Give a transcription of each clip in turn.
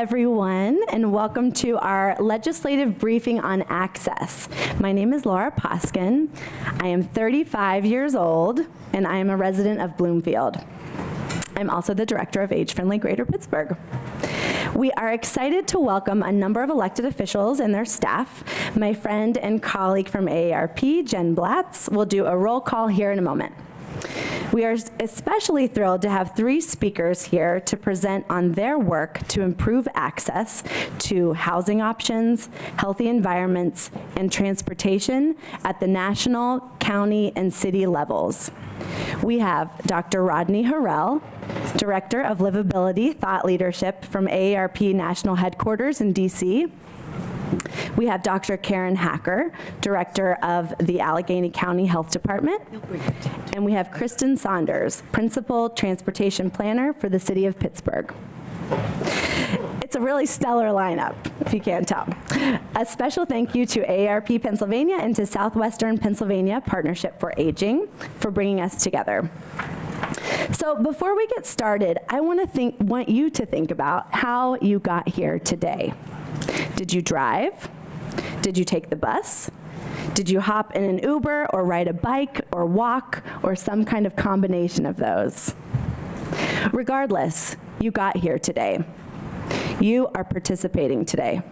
everyone, and welcome to our legislative briefing on access. My name is Laura Poskin. I am 35 years old, and I am a resident of Bloomfield. I'm also the director of Age Friendly Greater Pittsburgh. We are excited to welcome a number of elected officials and their staff. My friend and colleague from AARP, Jen Blatz, will do a roll call here in a moment. We are especially thrilled to have 3 speakers here to present on their work to improve access to housing options, healthy environments, and transportation at the national, county, and city levels. We have Dr. Rodney Harrell, Director of Livability Thought Leadership from AARP National Headquarters in DC. We have Dr. Karen Hacker, Director of the Allegheny County Health Department. And we have Kristen Saunders, Principal Transportation Planner for the City of Pittsburgh. It's a really stellar lineup, if you can't tell. A special thank you to AARP Pennsylvania and to Southwestern Pennsylvania Partnership for Aging for bringing us together. So before we get started, I want you to think about how you got here today. Did you drive? Did you take the bus? Did you hop in an Uber or ride a bike or walk or some kind of combination of those? Regardless, you got here today. You are participating today.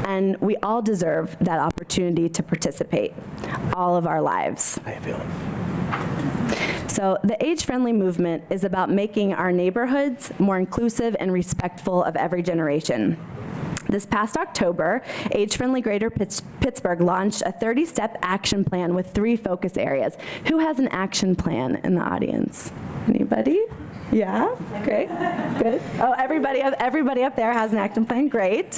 And we all deserve that opportunity to participate all of our lives. I feel it. So the age-friendly movement is about making our neighborhoods more inclusive and respectful of every generation. This past October, Age Friendly Greater Pittsburgh launched a 30-step action plan with 3 focus areas. Who has an action plan in the audience? Anybody? Yeah? Great. Good. Oh, everybody up there has an action plan. Great.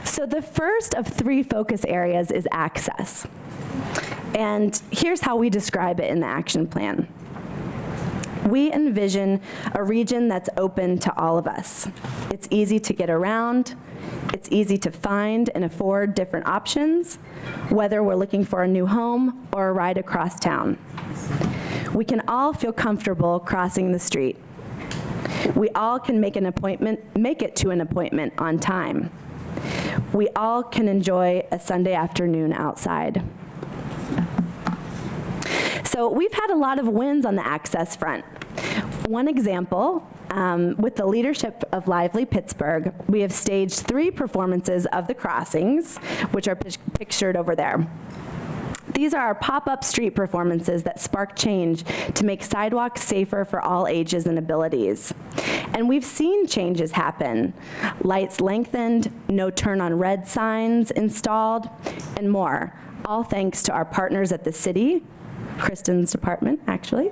So the first of 3 focus areas is access. And here's how we describe it in the action plan. We envision a region that's open to all of us. It's easy to get around. It's easy to find and afford different options, whether we're looking for a new home or a ride across town. We can all feel comfortable crossing the street. We all can make it to an appointment on time. We all can enjoy a Sunday afternoon outside. So we've had a lot of wins on the access front. One example, with the leadership of Lively Pittsburgh, we have staged 3 performances of the crossings, which are pictured over there. These are our pop-up street performances that spark change to make sidewalks safer for all ages and abilities. And we've seen changes happen. Lights lengthened, no turn on red signs installed, and more, all thanks to our partners at the city, Kristen's department, actually,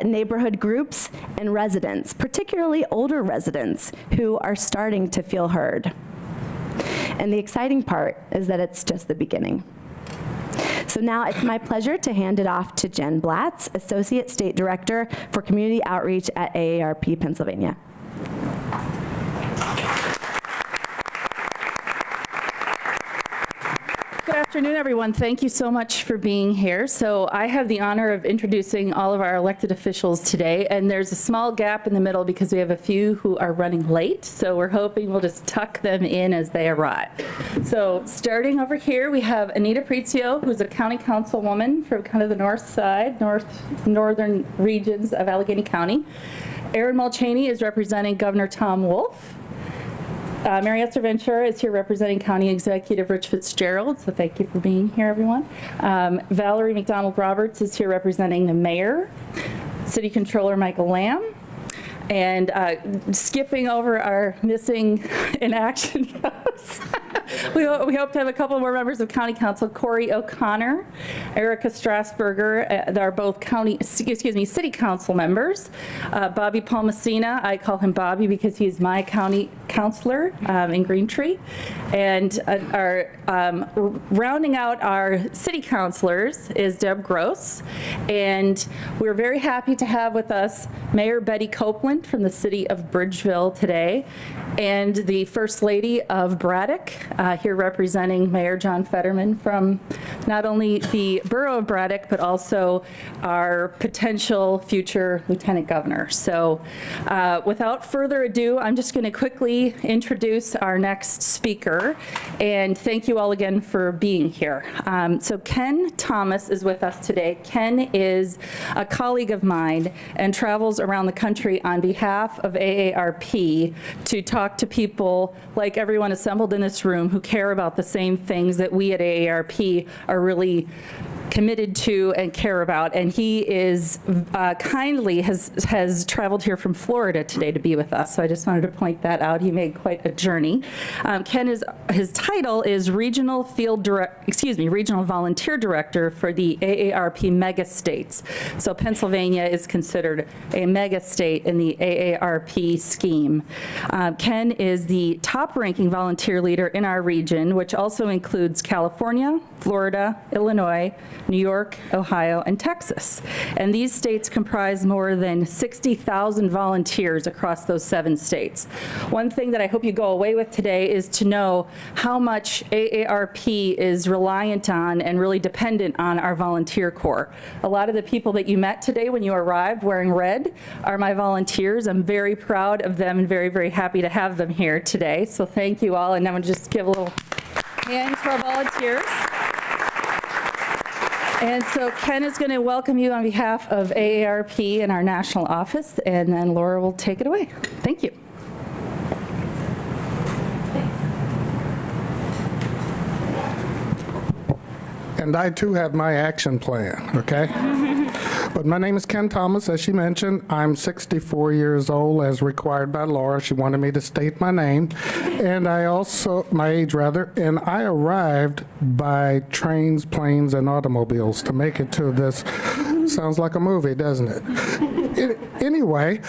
neighborhood groups, and residents, particularly older residents who are starting to feel heard. And the exciting part is that it's just the beginning. So now it's my pleasure to hand it off to Jen Blatz, Associate State Director for Community Outreach at AARP Pennsylvania. Good afternoon, everyone. Thank you so much for being here. So I have the honor of introducing all of our elected officials today, and there's a small gap in the middle because we have a few who are running late, so we're hoping we'll just tuck them in as they arrive. So starting over here, we have Anita Prezio, who's a county councilwoman from kind of the north side, northern regions of Allegheny County. Erin Mulchaney is representing Governor Tom Wolf. Mary Esther Ventura is here representing County Executive Rich Fitzgerald, so thank you for being here, everyone. Valerie McDonald Roberts is here representing the mayor, City Controller Michael Lamb, and skipping over our missing in action folks. We hope to have a couple more members of County Council. Corey O'Connor, Erica Strasburger, they're both City Council members. Bobby Palmasina, I call him Bobby because he's my county councilor in Green Tree. And rounding out our city councilors is Deb Gross. And we're very happy to have with us Mayor Betty Copeland from the city of Bridgeville today, and the First Lady of Braddock, here representing Mayor John Fetterman from not only the borough of Braddock, but also our potential future lieutenant governor. So without further ado, I'm just going to quickly introduce our next speaker, and thank you all again for being here. So Ken Thomas is with us today. Ken is a colleague of mine and travels around the country on behalf of AARP to talk to people like everyone assembled in this room who care about the same things that we at AARP are really committed to and care about. And he is kindly has traveled here from Florida today to be with us. So I just wanted to point that out. He made quite a journey. Ken his title is Regional Volunteer Director for the AARP mega states. So Pennsylvania is considered a mega state in the AARP scheme. Ken is the top ranking volunteer leader in our region, which also includes California, Florida, Illinois, New York, Ohio, and Texas. And these states comprise more than 60,000 volunteers across those 7 states. One thing that I hope you go away with today is to know how much AARP is reliant on and really dependent on our volunteer corps. A lot of the people that you met today when you arrived wearing red are my volunteers. I'm very proud of them and very, very happy to have them here today. So thank you all. And I'm going to just give a little hand to our volunteers. And so Ken is going to welcome you on behalf of AARP in our national office, and then Laura will take it away. Thank you. And I too have my action plan, okay? But my name is Ken Thomas, as she mentioned. I'm 64 years old, as required by Laura. She wanted me to state my name, and my age rather, and I arrived by trains, planes, and automobiles to make it to this. Sounds like a movie, doesn't it? Anyway,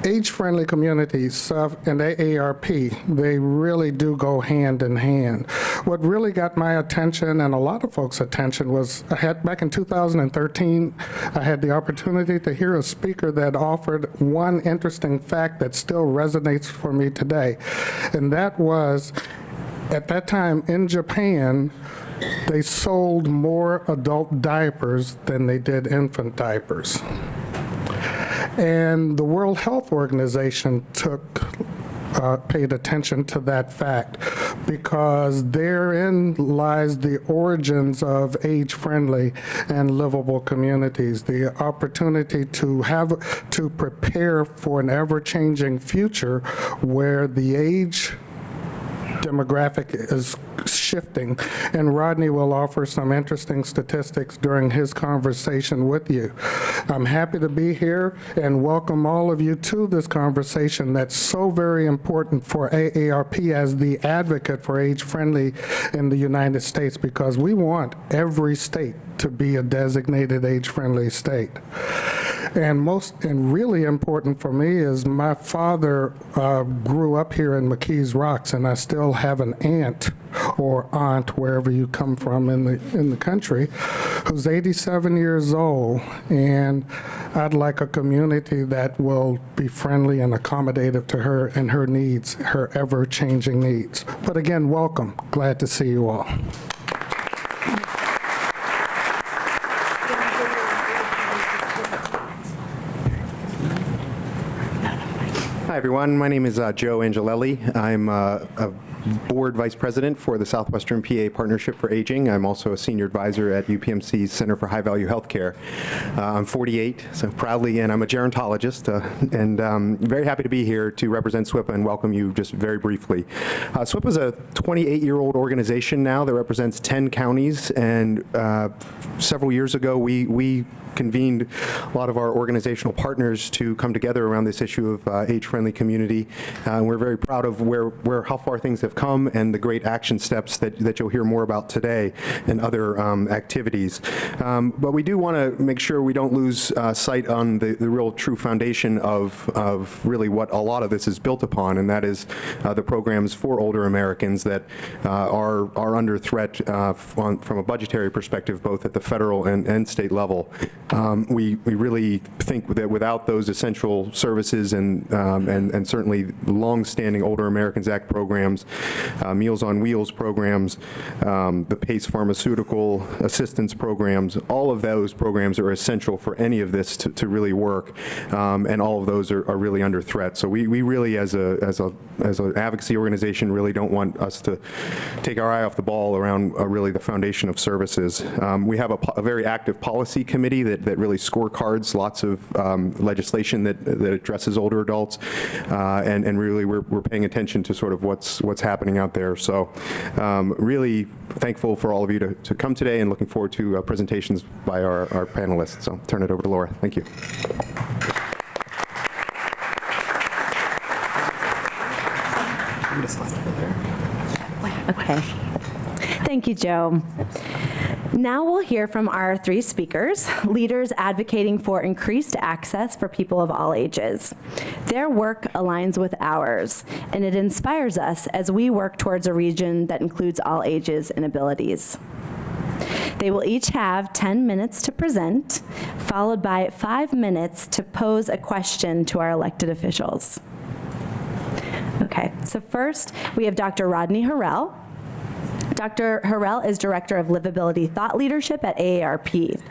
age-friendly communities and AARP, they really do go hand in hand. What really got my attention and a lot of folks' attention was back in 2013, I had the opportunity to hear a speaker that offered one interesting fact that still resonates for me today. And that was, at that time in Japan, they sold more adult diapers than they did infant diapers. And the World Health Organization paid attention to that fact, because therein lies the origins of age-friendly and livable communities, the opportunity to prepare for an ever-changing future where the age demographic is shifting, and Rodney will offer some interesting statistics during his conversation with you. I'm happy to be here and welcome all of you to this conversation that's so very important for AARP as the advocate for age-friendly in the United States, because we want every state to be a designated age-friendly state. And really important for me is my father grew up here in McKees Rocks, and I still have an aunt or aunt, wherever you come from in the country, who's 87 years old, and I'd like a community that will be friendly and accommodative to her and her needs, her ever-changing needs. But again, welcome. Glad to see you all. Hi, everyone. My name is Joe Angelelli. I'm a board vice president for the Southwestern PA Partnership for Aging. I'm also a senior advisor at UPMC's Center for High Value Healthcare. I'm 48, so proudly, and I'm a gerontologist, and very happy to be here to represent SWIPA and welcome you just very briefly. SWIPA is a 28-year-old organization now that represents 10 counties, and several years ago we convened a lot of our organizational partners to come together around this issue of age-friendly community. We're very proud of how far things have come and the great action steps that you'll hear more about today and other activities. But we do want to make sure we don't lose sight on the real true foundation of really what a lot of this is built upon, and that is the programs for older Americans that are under threat from a budgetary perspective, both at the federal and state level. We really think that without those essential services and certainly long-standing Older Americans Act programs Meals on Wheels programs, the PACE pharmaceutical assistance programs. All of those programs are essential for any of this to really work, and all of those are really under threat. So we really, as an advocacy organization, really don't want us to take our eye off the ball around really the foundation of services. We have a very active policy committee that really scorecards lots of legislation that addresses older adults, and really we're paying attention to sort of what's happening out there. So really thankful for all of you to come today, and looking forward to presentations by our panelists. So turn it over to Laura. Thank you. Okay. Thank you, Joe. Now we'll hear from our three speakers, leaders advocating for increased access for people of all ages. Their work aligns with ours, and it inspires us as we work towards a region that includes all ages and abilities. They will each have 10 minutes to present, followed by 5 minutes to pose a question to our elected officials. Okay, so first we have Dr. Rodney Harrell. Dr. Harrell is Director of Livability Thought Leadership at AARP.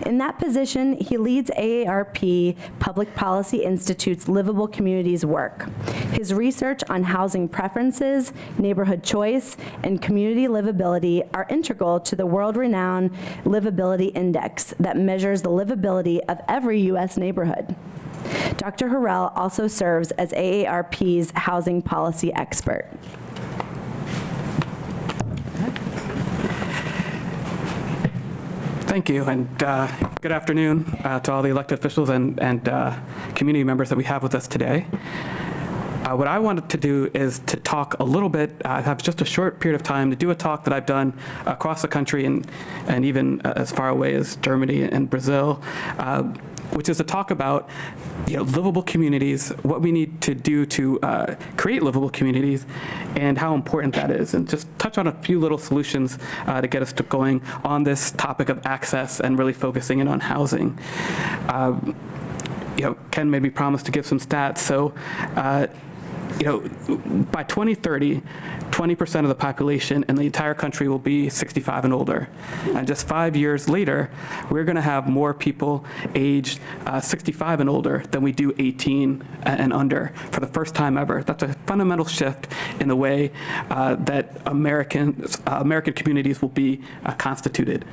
In that position, he leads AARP Public Policy Institute's Livable Communities work. His research on housing preferences, neighborhood choice, and community livability are integral to the world-renowned Livability Index that measures the livability of every U.S. neighborhood. Dr. Harrell also serves as AARP's housing policy expert. Thank you, and good afternoon to all the elected officials and community members that we have with us today. What I wanted to do is to talk a little bit, I have just a short period of time to do a talk that I've done across the country and even as far away as Germany and Brazil, which is to talk about livable communities, what we need to do to create livable communities, and how important that is, and just touch on a few little solutions to get us going on this topic of access and really focusing in on housing. Ken made me promise to give some stats. So, by 2030, 20% of the population in the entire country will be 65 and older. And just 5 years later, we're going to have more people aged 65 and older than we do 18 and under for the first time ever. That's a fundamental shift in the way that American communities will be constituted.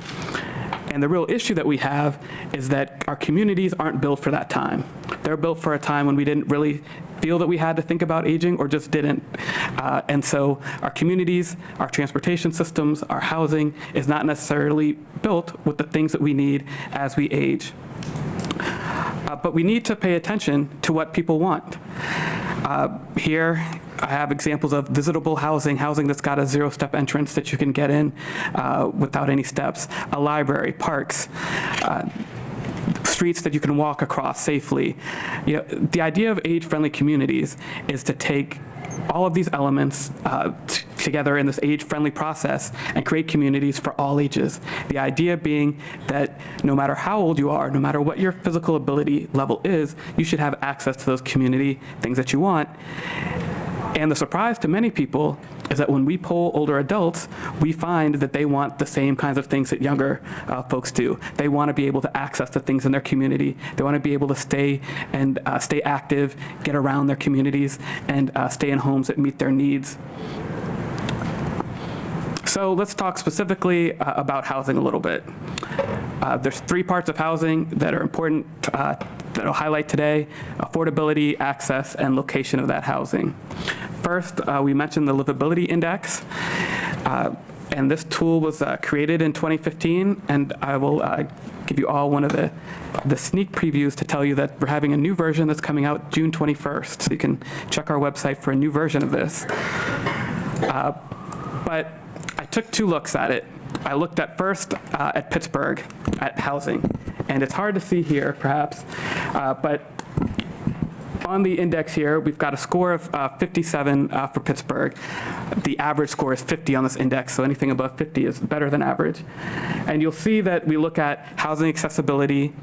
And the real issue that we have is that our communities aren't built for that time. They're built for a time when we didn't really feel that we had to think about aging, or just didn't. And so our communities, our transportation systems, our housing is not necessarily built with the things that we need as we age. But we need to pay attention to what people want. Here, I have examples of visitable housing that's got a zero-step entrance that you can get in without any steps, a library, parks, streets that you can walk across safely. The idea of age-friendly communities is to take all of these elements together in this age-friendly process and create communities for all ages. The idea being that no matter how old you are, no matter what your physical ability level is, you should have access to those community things that you want. And the surprise to many people is that when we poll older adults, we find that they want the same kinds of things that younger folks do. They want to be able to access the things in their community. They want to be able to stay active, get around their communities, and stay in homes that meet their needs. So let's talk specifically about housing a little bit. There's 3 parts of housing that are important that I'll highlight today: affordability, access, and location of that housing. First, we mentioned the Livability Index, and this tool was created in 2015, and I will give you all one of the sneak previews to tell you that we're having a new version that's coming out June 21st, so you can check our website for a new version of this. But I took 2 looks at it. I looked at first at Pittsburgh, at housing, and it's hard to see here, perhaps, but on the index here, we've got a score of 57 for Pittsburgh. The average score is 50 on this index, so anything above 50 is better than average. And you'll see that we look at housing accessibility,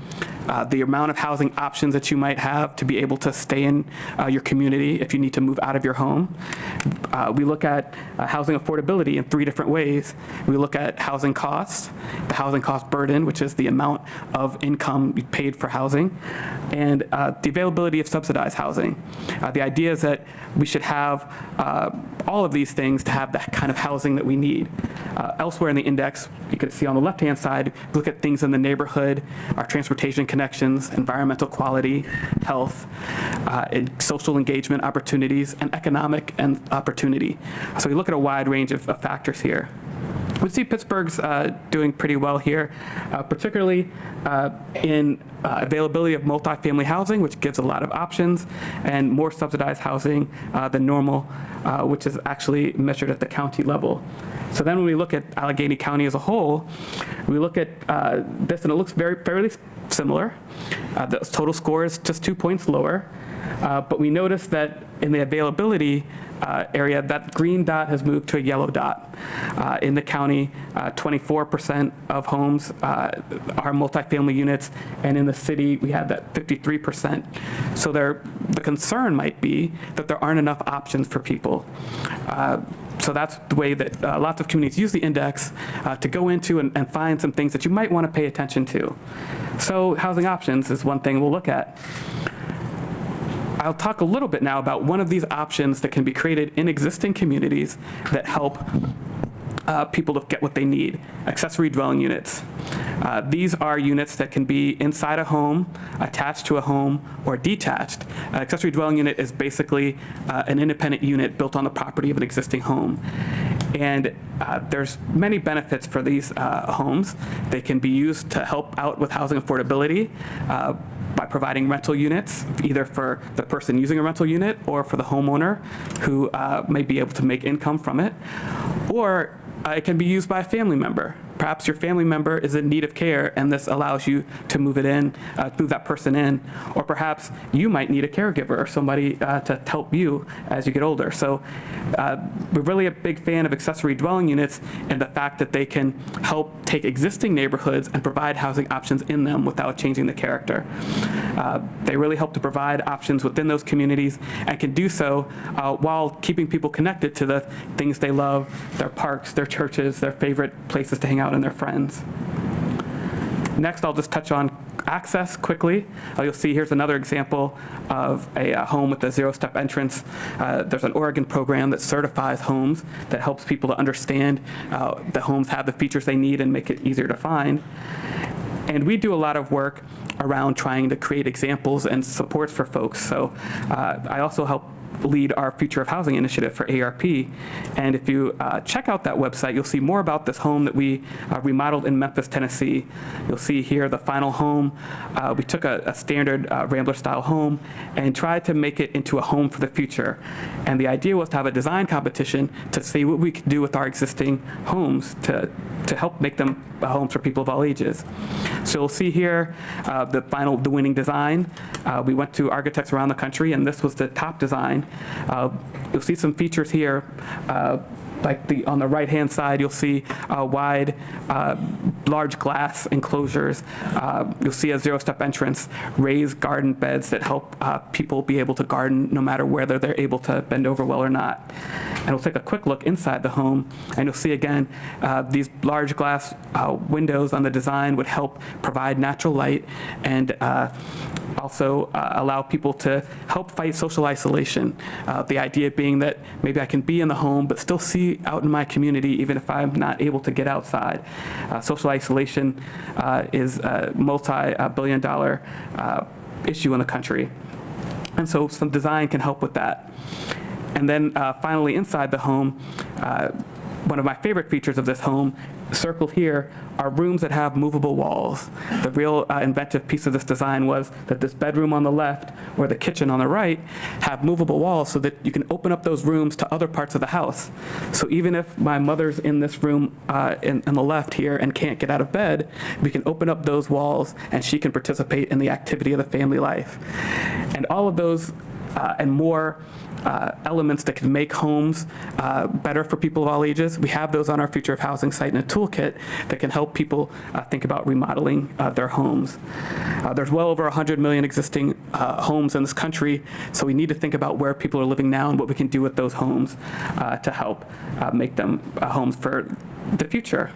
the amount of housing options that you might have to be able to stay in your community if you need to move out of your home. We look at housing affordability in 3 different ways. We look at housing costs, the housing cost burden, which is the amount of income paid for housing, and the availability of subsidized housing. The idea is that we should have all of these things to have the kind of housing that we need. Elsewhere in the index, you can see on the left-hand side, look at things in the neighborhood, our transportation connections, environmental quality, health, and social engagement opportunities, and economic and opportunity. So we look at a wide range of factors here. We see Pittsburgh's doing pretty well here, particularly in availability of multifamily housing, which gives a lot of options, and more subsidized housing than normal, which is actually measured at the county level. So then when we look at Allegheny County as a whole, we look at this, and it looks fairly similar. The total score is just 2 points lower, but we notice that in the availability area, that green dot has moved to a yellow dot. In the county, 24% of homes are multifamily units, and in the city, we have that 53%. So the concern might be that there aren't enough options for people. So that's the way that lots of communities use the index to go into and find some things that you might want to pay attention to. So housing options is one thing we'll look at. I'll talk a little bit now about one of these options that can be created in existing communities that help people to get what they need, accessory dwelling units. These are units that can be inside a home, attached to a home, or detached. An accessory dwelling unit is basically an independent unit built on the property of an existing home. And there's many benefits for these homes. They can be used to help out with housing affordability by providing rental units, either for the person using a rental unit or for the homeowner who may be able to make income from it. Or it can be used by a family member. Perhaps your family member is in need of care, and this allows you to move that person in. Or perhaps you might need a caregiver or somebody to help you as you get older. So we're really a big fan of accessory dwelling units and the fact that they can help take existing neighborhoods and provide housing options in them without changing the character. They really help to provide options within those communities and can do so while keeping people connected to the things they love, their parks, their churches, their favorite places to hang out, and their friends. Next, I'll just touch on access quickly. You'll see here's another example of a home with a zero-step entrance. There's an Oregon program that certifies homes that helps people to understand the homes have the features they need and make it easier to find. And we do a lot of work around trying to create examples and supports for folks. So I also help lead our Future of Housing initiative for ARP. And if you check out that website, you'll see more about this home that we remodeled in Memphis, Tennessee. You'll see here the final home. We took a standard Rambler-style home and tried to make it into a home for the future. And the idea was to have a design competition to see what we could do with our existing homes to help make them homes for people of all ages. So you'll see here the winning design. We went to architects around the country, and this was the top design. You'll see some features here, like on the right-hand side, you'll see wide, large glass enclosures. You'll see a zero-step entrance, raised garden beds that help people be able to garden no matter whether they're able to bend over well or not. And we'll take a quick look inside the home, and you'll see again, these large glass windows on the design would help provide natural light and also allow people to help fight social isolation. The idea being that maybe I can be in the home but still see out in my community even if I'm not able to get outside. Social isolation is a multi-billion-dollar issue in the country. And so some design can help with that. And then finally inside the home, one of my favorite features of this home, circled here, are rooms that have movable walls. The real inventive piece of this design was that this bedroom on the left or the kitchen on the right have movable walls so that you can open up those rooms to other parts of the house. So even if my mother's in this room in the left here and can't get out of bed, we can open up those walls and she can participate in the activity of the family life. And all of those and more elements that can make homes better for people of all ages. We have those on our Future of Housing site in a toolkit that can help people think about remodeling their homes. There's well over 100 million existing homes in this country, so we need to think about where people are living now and what we can do with those homes to help make them homes for the future.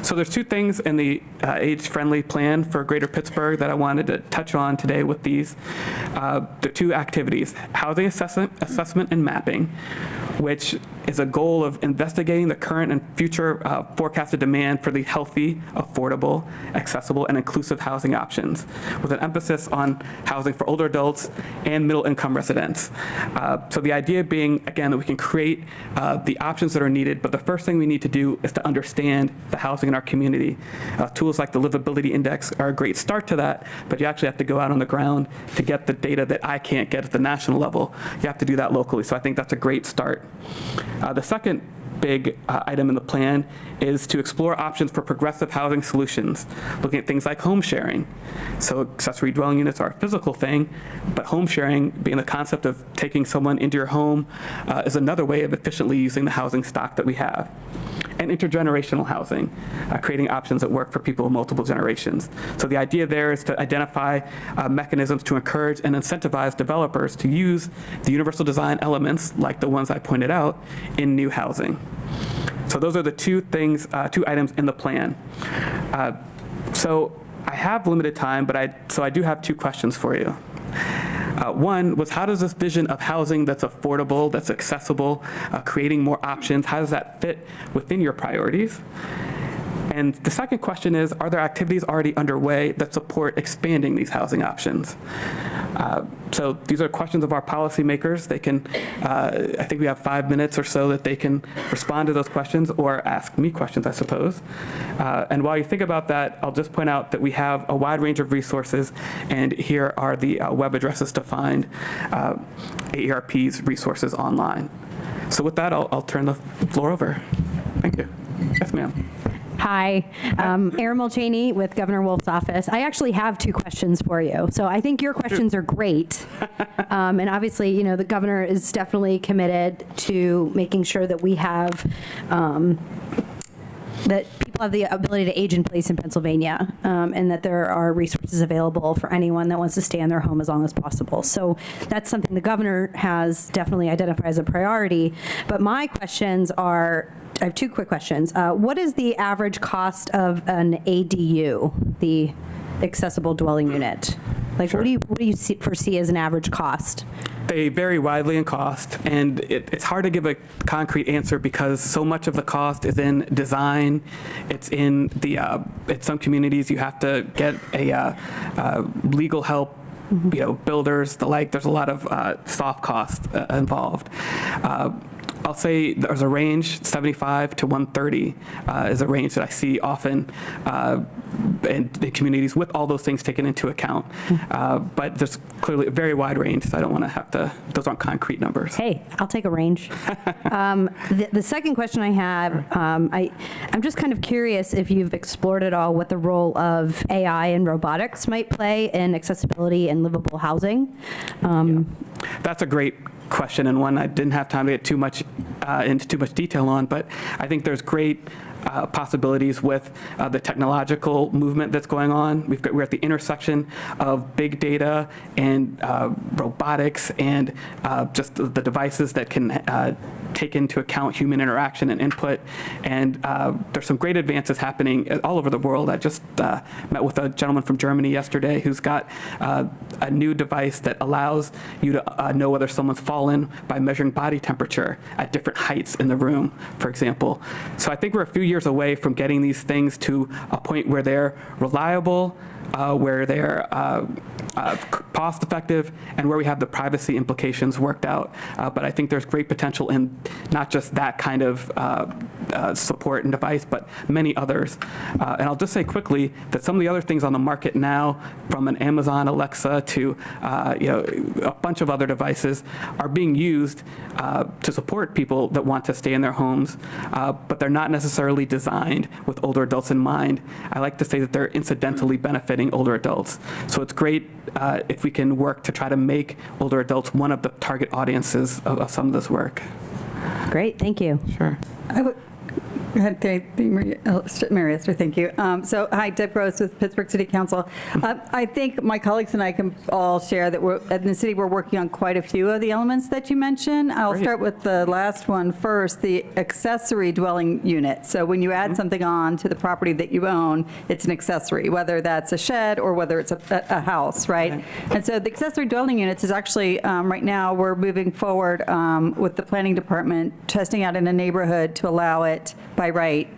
So there's two things in the age-friendly plan for Greater Pittsburgh that I wanted to touch on today with these. The two activities, housing assessment and mapping, which is a goal of investigating the current and future forecasted demand for the healthy, affordable, accessible, and inclusive housing options, with an emphasis on housing for older adults and middle-income residents. So the idea being, again, that we can create the options that are needed, but the first thing we need to do is to understand the housing in our community. Tools like the Livability Index are a great start to that, but you actually have to go out on the ground to get the data that I can't get at the national level. You have to do that locally, so I think that's a great start. The second big item in the plan is to explore options for progressive housing solutions, looking at things like home sharing. So accessory dwelling units are a physical thing, but home sharing, being the concept of taking someone into your home, is another way of efficiently using the housing stock that we have. And intergenerational housing, creating options that work for people of multiple generations. So the idea there is to identify mechanisms to encourage and incentivize developers to use the universal design elements, like the ones I pointed out, in new housing. So those are the two items in the plan. So I have limited time, but I do have two questions for you. One was, how does this vision of housing that's affordable, that's accessible, creating more options, how does that fit within your priorities? And the second question is, are there activities already underway that support expanding these housing options? So these are questions of our policymakers. They can, I think we have 5 minutes or so that they can respond to those questions or ask me questions, I suppose. And while you think about that, I'll just point out that we have a wide range of resources, and here are the web addresses to find AERP's resources online. So with that, I'll turn the floor over. Thank you. Yes, ma'am. Hi, Erin Mulchaney with Governor Wolf's office. I actually have two questions for you. So I think your questions are great. And obviously, you know, the governor is definitely committed to making sure that we have, that people have the ability to age in place in Pennsylvania, and that there are resources available for anyone that wants to stay in their home as long as possible. So that's something the governor has definitely identified as a priority. But my questions are, I have two quick questions. What is the average cost of an ADU, the accessible dwelling unit? Like, Sure. what do you foresee as an average cost? They vary widely in cost, and it's hard to give a concrete answer because so much of the cost is in design. It's in the in some communities you have to get a legal help, you know, builders, the like. There's a lot of soft costs involved. I'll say there's a range, 75 to 130 is a range that I see often in the communities with all those things taken into account. But there's clearly a very wide range, so I don't want to have to, those aren't concrete numbers. Hey, I'll take a range. The second question I have, I'm just kind of curious if you've explored at all what the role of AI and robotics might play in accessibility and livable housing. That's a great question, and one I didn't have time to get into too much detail on, but I think there's great possibilities with the technological movement that's going on. We're at the intersection of big data and robotics and just the devices that can take into account human interaction and input. And there's some great advances happening all over the world. I just met with a gentleman from Germany yesterday who's got a new device that allows you to know whether someone's fallen by measuring body temperature at different heights in the room, for example. So I think we're a few years away from getting these things to a point where they're reliable, where they're cost effective, and where we have the privacy implications worked out. But I think there's great potential in not just that kind of support and device, but many others. And I'll just say quickly that some of the other things on the market now, from an Amazon Alexa to a bunch of other devices, are being used to support people that want to stay in their homes, but they're not necessarily designed with older adults in mind. I like to say that they're incidentally benefiting getting older adults. So it's great if we can work to try to make older adults one of the target audiences of some of this work. Great, thank you. Sure. Go ahead, Mary Esther, thank you. So, hi, Deb Gross with Pittsburgh City Council. I think my colleagues and I can all share that in the city, we're working on quite a few of the elements that you mentioned. I'll Great. start with the last one first, the accessory dwelling unit. So when you add something on to the property that you own, it's an accessory, whether that's a shed or whether it's a house, right? And so the accessory dwelling units is actually, right now, we're moving forward with the planning department, testing out in a neighborhood to allow it by right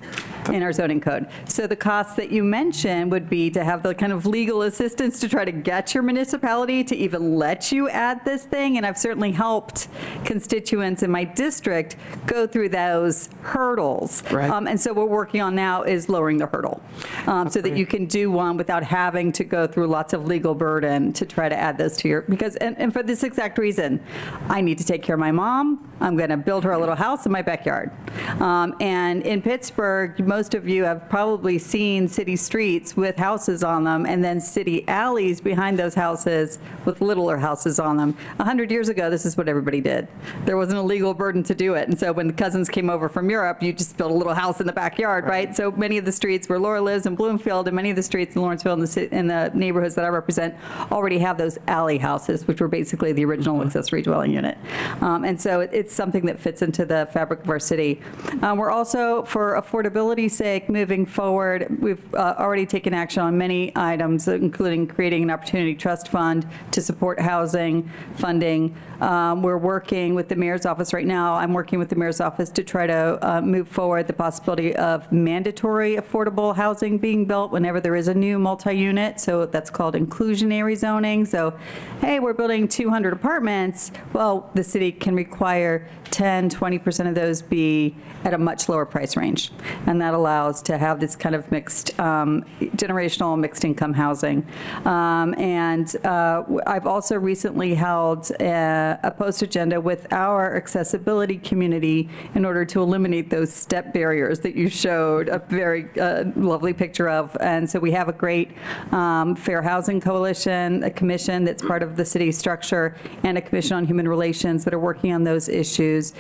in our zoning code. So the costs that you mentioned would be to have the kind of legal assistance to try to get your municipality to even let you add this thing. And I've certainly helped constituents in my district go through those hurdles. Right. And so what we're working on now is lowering the hurdle so that you can do one without having to go through lots of legal burden to try to add those to your, because, and for this exact reason, I need to take care of my mom. I'm going to build her a little house in my backyard. And in Pittsburgh, most of you have probably seen city streets with houses on them and then city alleys behind those houses with littler houses on them. 100 years ago, this is what everybody did. There wasn't a legal burden to do it. And so when cousins came over from Europe, you just built a little house in the backyard, right? So many of the streets where Laura lives in Bloomfield and many of the streets in Lawrenceville and in the neighborhoods that I represent already have those alley houses, which were basically the original accessory dwelling unit. And so it's something that fits into the fabric of our city. We're also, for affordability's sake, moving forward, we've already taken action on many items, including creating an opportunity trust fund to support housing funding. We're working with the mayor's office right now. I'm working with the mayor's office to try to move forward the possibility of mandatory affordable housing being built whenever there is a new multi-unit. So that's called inclusionary zoning. So, hey, we're building 200 apartments. Well, the city can require 10, 20% of those be at a much lower price range. And that allows to have this kind of mixed, generational mixed income housing. I've also recently held a post agenda with our accessibility community in order to eliminate those step barriers that you showed a very lovely picture of. And so we have a great Fair Housing Coalition, a commission that's part of the city structure, and a commission on human relations that are working on those issues.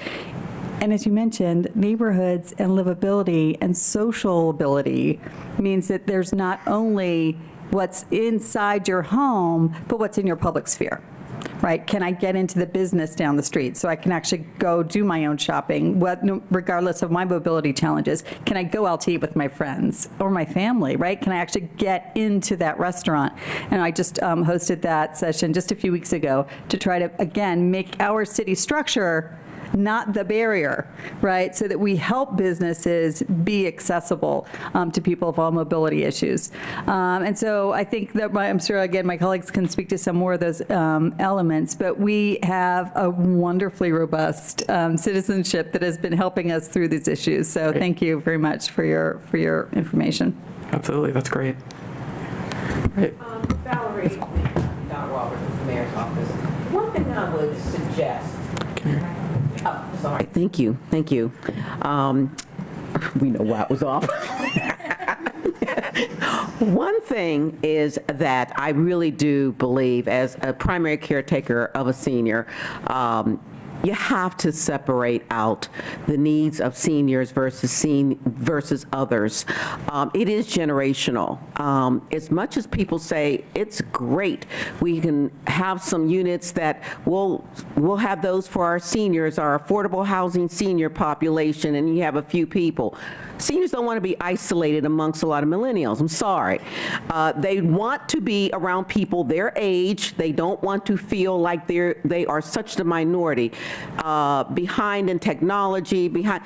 And as you mentioned, neighborhoods and livability and social ability means that there's not only what's inside your home, but what's in your public sphere. Right? Can I get into the business down the street so I can actually go do my own shopping, regardless of my mobility challenges? Can I go out to eat with my friends or my family, right? Can I actually get into that restaurant? And I just hosted that session just a few weeks ago to try to, again, make our city structure not the barrier, right? So that we help businesses be accessible to people of all mobility issues. And so I think that I'm sure, again, my colleagues can speak to some more of those elements, but we have a wonderfully robust citizenship that has been helping us through these issues. So Great. Thank you very much for your information. Absolutely, that's great. Great. Valerie, Don Roberts with the mayor's office. One thing I would suggest. Oh, sorry. Thank you. We know why it was off. One thing is that I really do believe, as a primary caretaker of a senior, you have to separate out the needs of seniors versus others. It is generational. As much as people say it's great, we can have some units that we'll have those for our seniors, our affordable housing senior population, and you have a few people. Seniors don't want to be isolated amongst a lot of millennials. I'm sorry. They want to be around people their age. They don't want to feel like they are such the minority, behind in technology, behind.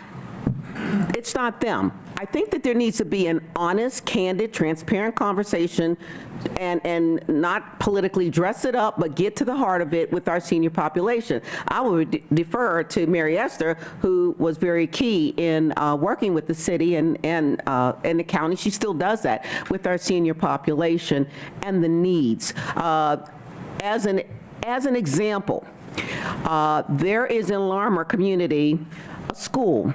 It's not them. I think that there needs to be an honest, candid, transparent conversation and not politically dress it up, but get to the heart of it with our senior population. I would defer to Mary Esther, who was very key in working with the city and the county. She still does that with our senior population and the needs. As an example, there is in Larmer community a school,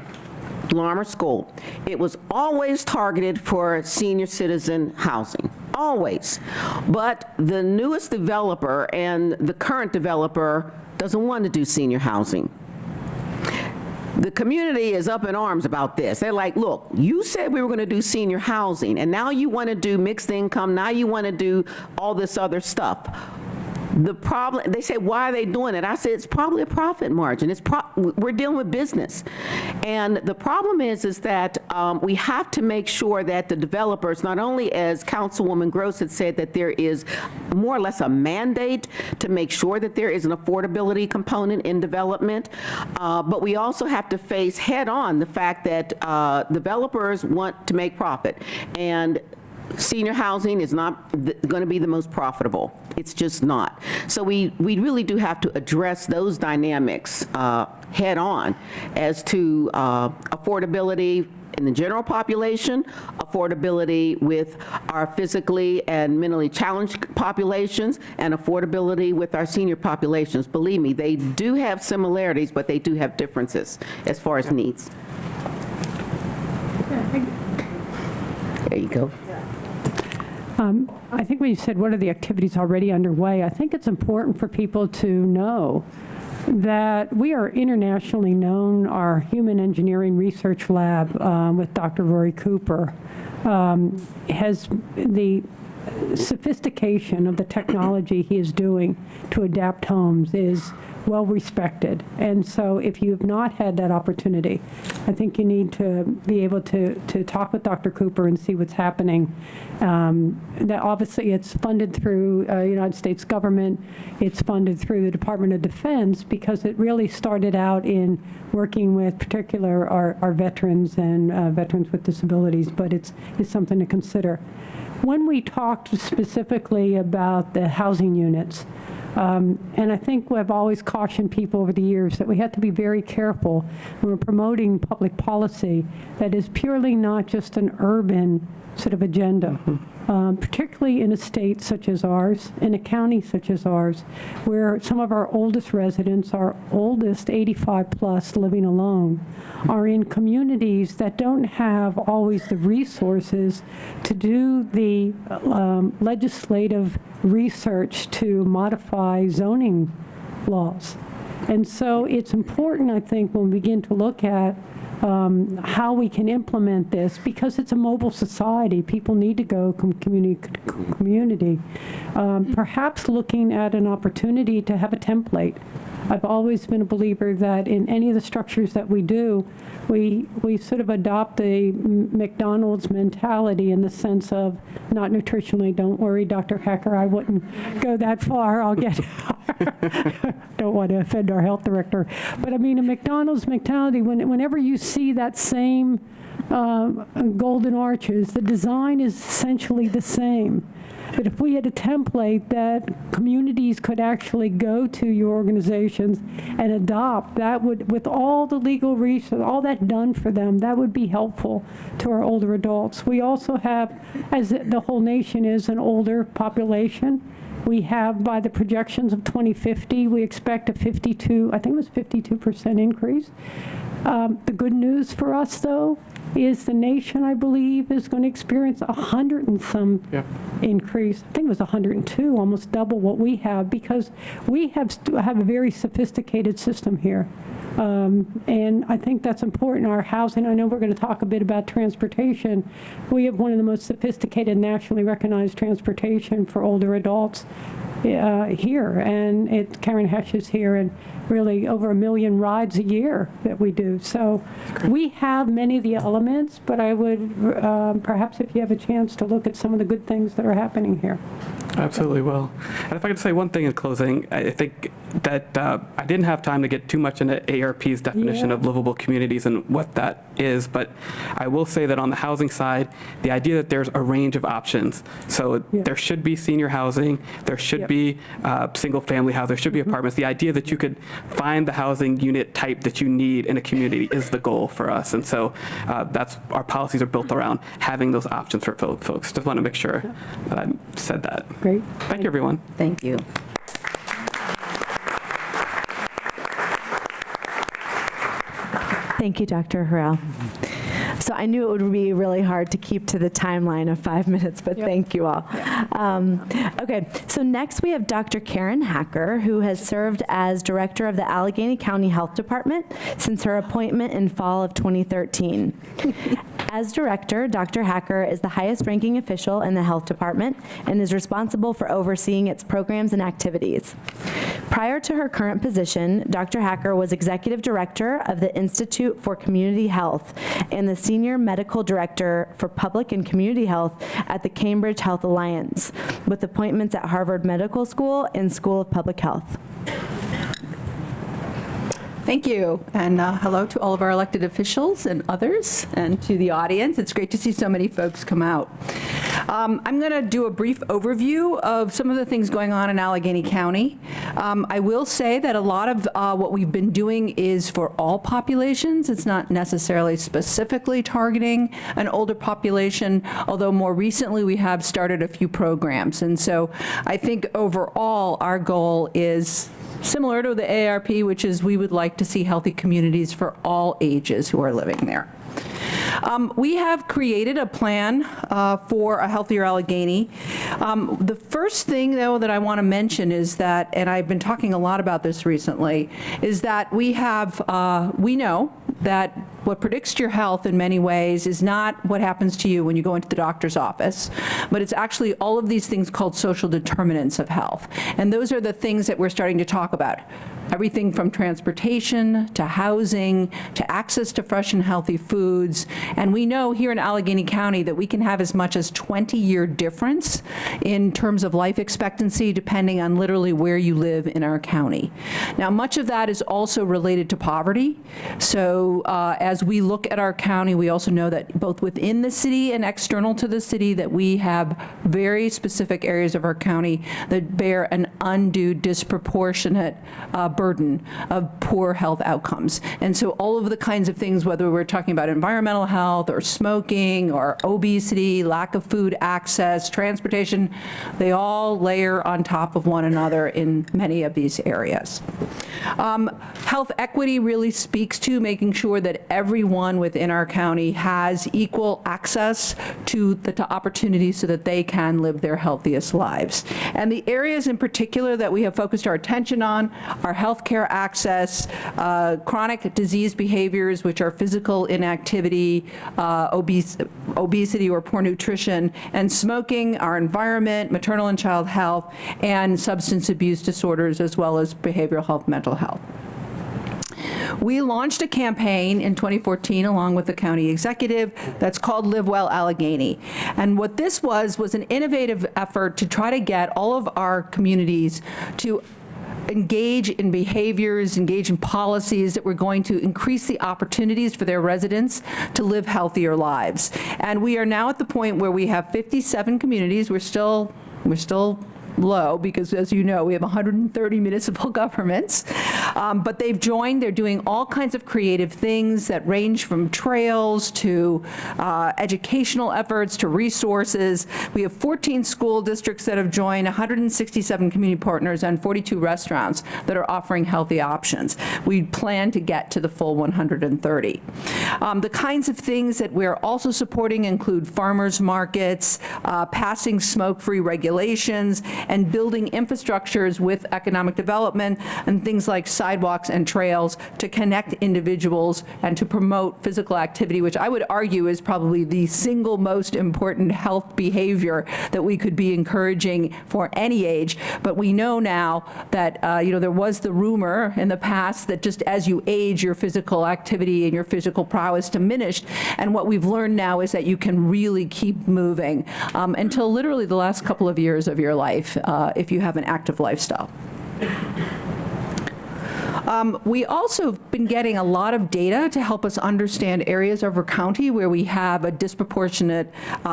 Larmer School. It was always targeted for senior citizen housing. always. But the newest developer and the current developer doesn't want to do senior housing. The community is up in arms about this. They're like, look, you said we were going to do senior housing, and now you want to do mixed income, now you want to do all this other stuff. The problem, they say, why are they doing it? I said, it's probably a profit margin. We're dealing with business. And the problem is that we have to make sure that the developers, not only as Councilwoman Gross had said, that there is more or less a mandate to make sure that there is an affordability component in development, but we also have to face head-on the fact that developers want to make profit. And senior housing is not going to be the most profitable. It's just not. So we really do have to address those dynamics head on as to affordability in the general population, affordability with our physically and mentally challenged populations, and affordability with our senior populations. Believe me, they do have similarities, but they do have differences as far as needs. There you go. I think when you said what are the activities already underway, I think it's important for people to know that we are internationally known. Our Human Engineering Research Lab with Dr. Rory Cooper has the sophistication of the technology he is doing to adapt homes is well respected. And so if you have not had that opportunity, I think you need to be able to talk with Dr. Cooper and see what's happening. That obviously it's funded through United States government. It's funded through the Department of Defense because it really started out in working with particular our veterans and veterans with disabilities, but it's something to consider. When we talked specifically about the housing units, and I think I've always cautioned people over the years that we have to be very careful when we're promoting public policy that is purely not just an urban sort of agenda, particularly in a state such as ours, in a county such as ours, where some of our oldest residents, our oldest 85 plus living alone, are in communities that don't have always the resources to do the legislative research to modify zoning laws. And so it's important, I think, when we begin to look at how we can implement this, because it's a mobile society. People need to go from community to community. Perhaps looking at an opportunity to have a template. I've always been a believer that in any of the structures that we do, we sort of adopt a McDonald's mentality in the sense of not nutritionally. Don't worry, Dr. Hecker, I wouldn't go that far. I'll get, don't want to offend our health director. But I mean, a McDonald's mentality, whenever you see that same golden arches, the design is essentially the same. But if we had a template that communities could actually go to your organizations and adopt, that would, with all the legal research, all that done for them, that would be helpful to our older adults. We also have, as the whole nation is, an older population. We have, by the projections of 2050, we expect a 52% increase. The good news for us, though, is the nation, I believe, is going to experience 100 and some increase. I think it was 102, almost double what we have, because we have a very sophisticated system here. And I think that's important. Our housing, I know we're going to talk a bit about transportation. We have one of the most sophisticated, nationally recognized transportation for older adults here. And Karen Hesh is here, and really over 1 million rides a year that we do. So we have many of the elements, but I would perhaps if you have a chance to look at some of the good things that are happening here. Absolutely will. And if I could say one thing in closing, I think that I didn't have time to get too much into ARP's definition of livable communities and what that is, but I will say that on the housing side, the idea that there's a range of options. So there should be senior housing, there should be single-family housing, there should be apartments. The idea that you could find the housing unit type that you need in a community is the goal for us. And so that's our policies are built around having those options for folks. Just want to make sure that I said that. Great. Thank you, everyone. Thank you. Thank you, Dr. Harrell. So I knew it would be really hard to keep to the timeline of 5 minutes, but thank you all. Okay, so next we have Dr. Karen Hacker, who has served as director of the Allegheny County Health Department since her appointment in fall of 2013. As director, Dr. Hacker is the highest ranking official in the health department and is responsible for overseeing its programs and activities. Prior to her current position, Dr. Hacker was executive director of the Institute for Community Health and the senior medical director for public and community health at the Cambridge Health Alliance, with appointments at Harvard Medical School and School of Public Health. Thank you, and hello to all of our elected officials and others, and to the audience. It's great to see so many folks come out. I'm going to do a brief overview of some of the things going on in Allegheny County. I will say that a lot of what we've been doing is for all populations. It's not necessarily specifically targeting an older population, although more recently we have started a few programs. And so I think overall our goal is similar to the AARP, which is we would like to see healthy communities for all ages who are living there. We have created a plan for a healthier Allegheny. The first thing, though, that I want to mention is that, and I've been talking a lot about this recently, is that we know that what predicts your health in many ways is not what happens to you when you go into the doctor's office, but it's actually all of these things called social determinants of health. And those are the things that we're starting to talk about. Everything from transportation to housing to access to fresh and healthy foods. And we know here in Allegheny County that we can have as much as 20-year difference in terms of life expectancy depending on literally where you live in our county. Now, much of that is also related to poverty. So as we look at our county, we also know that both within the city and external to the city that we have very specific areas of our county that bear an undue disproportionate burden of poor health outcomes. And so all of the kinds of things, whether we're talking about environmental health or smoking or obesity, lack of food access, transportation, they all layer on top of one another in many of these areas. Health equity really speaks to making sure that everyone within our county has equal access to the opportunities so that they can live their healthiest lives. And the areas in particular that we have focused our attention on are healthcare access, chronic disease behaviors, which are physical inactivity, obesity or poor nutrition, and smoking, our environment, maternal and child health, and substance abuse disorders, as well as behavioral health, mental health. We launched a campaign in 2014 along with the county executive that's called Live Well Allegheny. And what this was an innovative effort to try to get all of our communities to engage in behaviors, engage in policies that were going to increase the opportunities for their residents to live healthier lives. And we are now at the point where we have 57 communities. We're still low because, as you know, we have 130 municipal governments, but they've joined. They're doing all kinds of creative things that range from trails to educational efforts to resources. We have 14 school districts that have joined, 167 community partners, and 42 restaurants that are offering healthy options. We plan to get to the full 130. The kinds of things that we're also supporting include farmers markets, passing smoke-free regulations, and building infrastructures with economic development and things like sidewalks and trails to connect individuals and to promote physical activity, which I would argue is probably the single most important health behavior that we could be encouraging for any age. But we know now that, there was the rumor in the past that just as you age, your physical activity and your physical prowess diminished. And what we've learned now is that you can really keep moving until literally the last couple of years of your life. If you have an active lifestyle. We also have been getting a lot of data to help us understand areas of our county where we have a disproportionate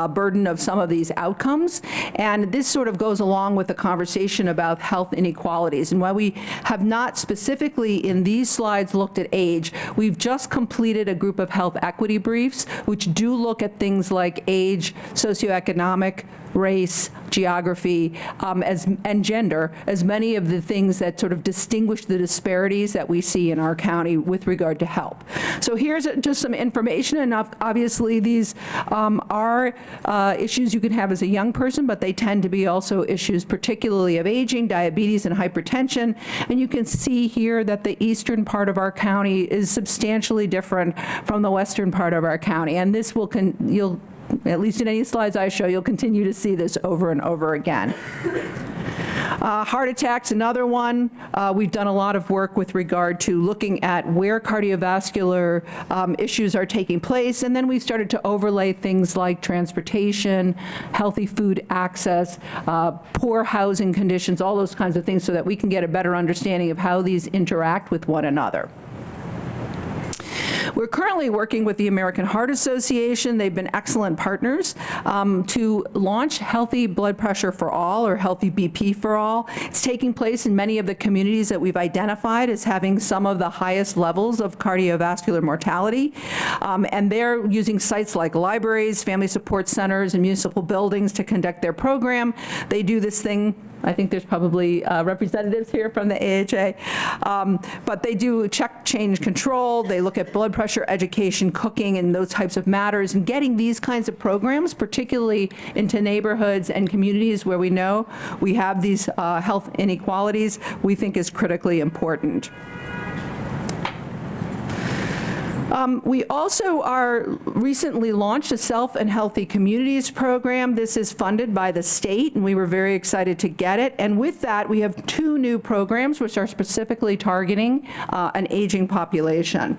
burden of some of these outcomes. And this sort of goes along with the conversation about health inequalities. And while we have not specifically in these slides looked at age, we've just completed a group of health equity briefs, which do look at things like age, socioeconomic, race, geography, and gender as many of the things that sort of distinguish the disparities that we see in our county with regard to help. So here's just some information, and obviously these are issues you can have as a young person, but they tend to be also issues particularly of aging, diabetes, and hypertension. And you can see here that the eastern part of our county is substantially different from the western part of our county. And this will, you'll, at least in any slides I show, you'll continue to see this over and over again. Heart attacks, another one. We've done a lot of work with regard to looking at where cardiovascular issues are taking place, and then we've started to overlay things like transportation, healthy food access, poor housing conditions, all those kinds of things, so that we can get a better understanding of how these interact with one another. We're currently working with the American Heart Association. They've been excellent partners to launch Healthy Blood Pressure for All, or Healthy BP for All. It's taking place in many of the communities that we've identified as having some of the highest levels of cardiovascular mortality. And they're using sites like libraries, family support centers, and municipal buildings to conduct their program. They do this thing, I think there's probably representatives here from the AHA, but they do check change control. They look at blood pressure education, cooking, and those types of matters. And getting these kinds of programs, particularly into neighborhoods and communities where we know we have these health inequalities, we think is critically important. We also recently launched a Self and Healthy Communities program. This is funded by the state, and we were very excited to get it. And with that, we have 2 new programs which are specifically targeting an aging population.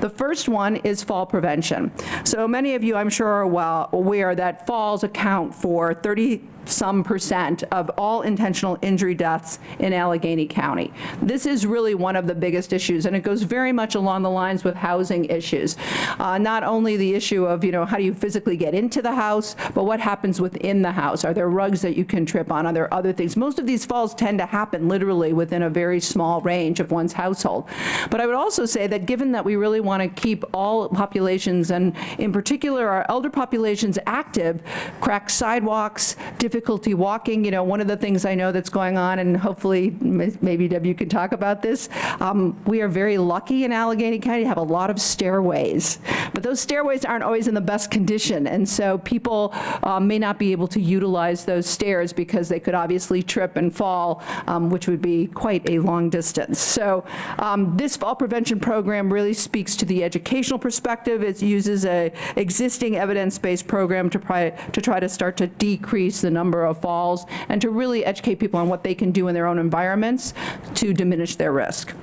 The first one is fall prevention. So many of you, I'm sure, are well aware that falls account for 30% of all intentional injury deaths in Allegheny County. This is really one of the biggest issues, and it goes very much along the lines with housing issues. Not only the issue of, how do you physically get into the house, but what happens within the house? Are there rugs that you can trip on? Are there other things? Most of these falls tend to happen literally within a very small range of one's household. But I would also say that given that we really want to keep all populations, and in particular our elder populations, active, cracked sidewalks, difficulty walking, one of the things I know that's going on, and hopefully maybe Deb, you can talk about this, we are very lucky in Allegheny County to have a lot of stairways, but those stairways aren't always in the best condition, and so people may not be able to utilize those stairs because they could obviously trip and fall, which would be quite a long distance. So this fall prevention program really speaks to the educational perspective. It uses a existing evidence-based program to try to start to decrease the number of falls and to really educate people on what they can do in their own environments to diminish their risk.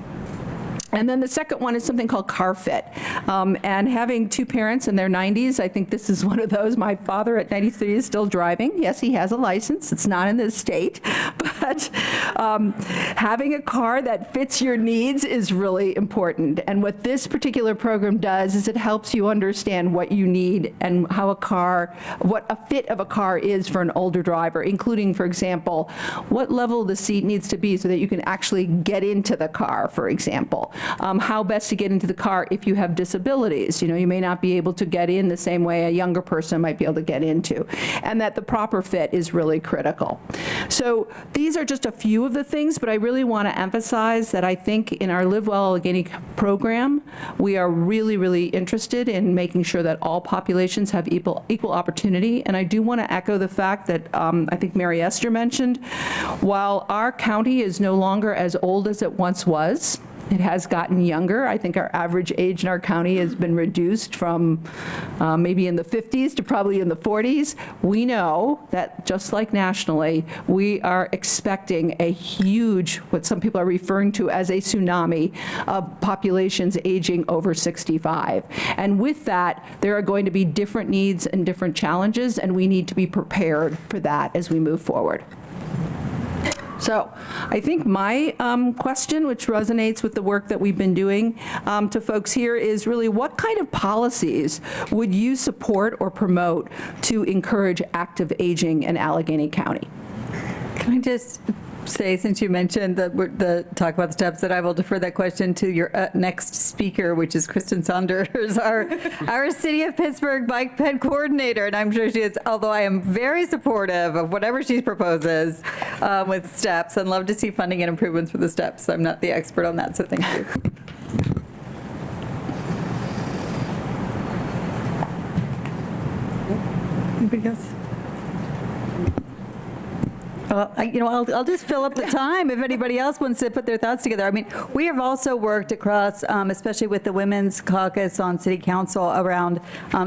And then the second one is something called Car Fit. And having 2 parents in their 90s, I think this is one of those. My father at 93 is still driving. Yes, he has a license. It's not in this state. But having a car that fits your needs is really important. And what this particular program does is it helps you understand what you need and what a fit of a car is for an older driver, including, for example, what level the seat needs to be so that you can actually get into the car, for example. How best to get into the car if you have disabilities. You may not be able to get in the same way a younger person might be able to get into, and that the proper fit is really critical. So these are just a few of the things, but I really want to emphasize that I think in our Live Well Allegheny program, we are really, really interested in making sure that all populations have equal opportunity. And I do want to echo the fact that I think Mary Esther mentioned, while our county is no longer as old as it once was, it has gotten younger. I think our average age in our county has been reduced from maybe in the 50s to probably in the 40s. We know that just like nationally, we are expecting a huge, what some people are referring to as a tsunami of populations aging over 65. And with that, there are going to be different needs and different challenges, and we need to be prepared for that as we move forward. So I think my question, which resonates with the work that we've been doing to folks here, is really what kind of policies would you support or promote to encourage active aging in Allegheny County? Can I just say, since you mentioned the talk about the steps, that I will defer that question to your next speaker, which is Kristen Saunders, our City of Pittsburgh Bike Ped Coordinator. And I'm sure she is, although I am very supportive of whatever she proposes with steps and love to see funding and improvements for the steps. I'm not the expert on that, so thank you. Anybody else? Well, I'll just fill up the time if anybody else wants to put their thoughts together. I mean, we have also worked across, especially with the Women's Caucus on City Council, around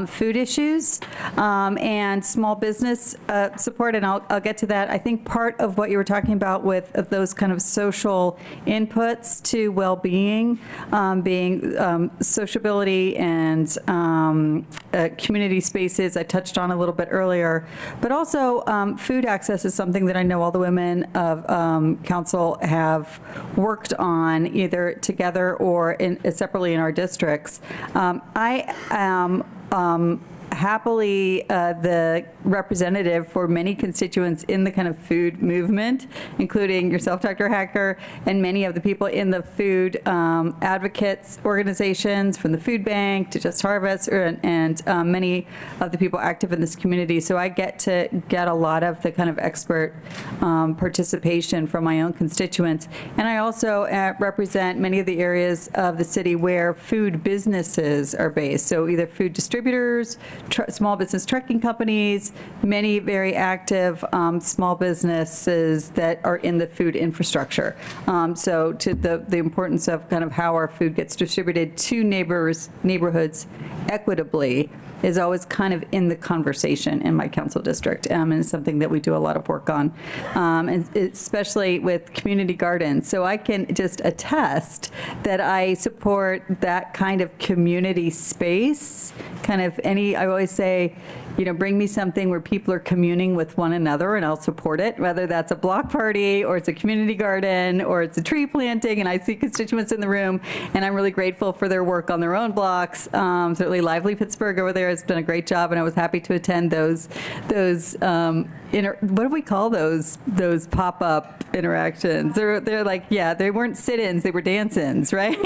food issues and small business support, and I'll get to that. I think part of what you were talking about with those kind of social inputs to well-being, being sociability and community spaces, I touched on a little bit earlier, but also food access is something that I know all the women of council have worked on, either together or separately in our districts. I am happily the representative for many constituents in the kind of food movement, including yourself, Dr. Hacker, and many of the people in the food advocates organizations, from the Food Bank to Just Harvest, and many of the people active in this community. So I get a lot of the kind of expert participation from my own constituents. And I also represent many of the areas of the city where food businesses are based. So either food distributors, small business trucking companies, many very active small businesses that are in the food infrastructure. So to the importance of kind of how our food gets distributed to neighborhoods equitably is always kind of in the conversation in my council district, and it's something that we do a lot of work on, and especially with community gardens. So I can just attest that I support that kind of community space, I always say, bring me something where people are communing with one another and I'll support it, whether that's a block party or it's a community garden or it's a tree planting, and I see constituents in the room, and I'm really grateful for their work on their own blocks. Certainly Lively Pittsburgh over there has done a great job, and I was happy to attend those what do we call those pop-up interactions? They're like, they weren't sit-ins, they were dance-ins, right?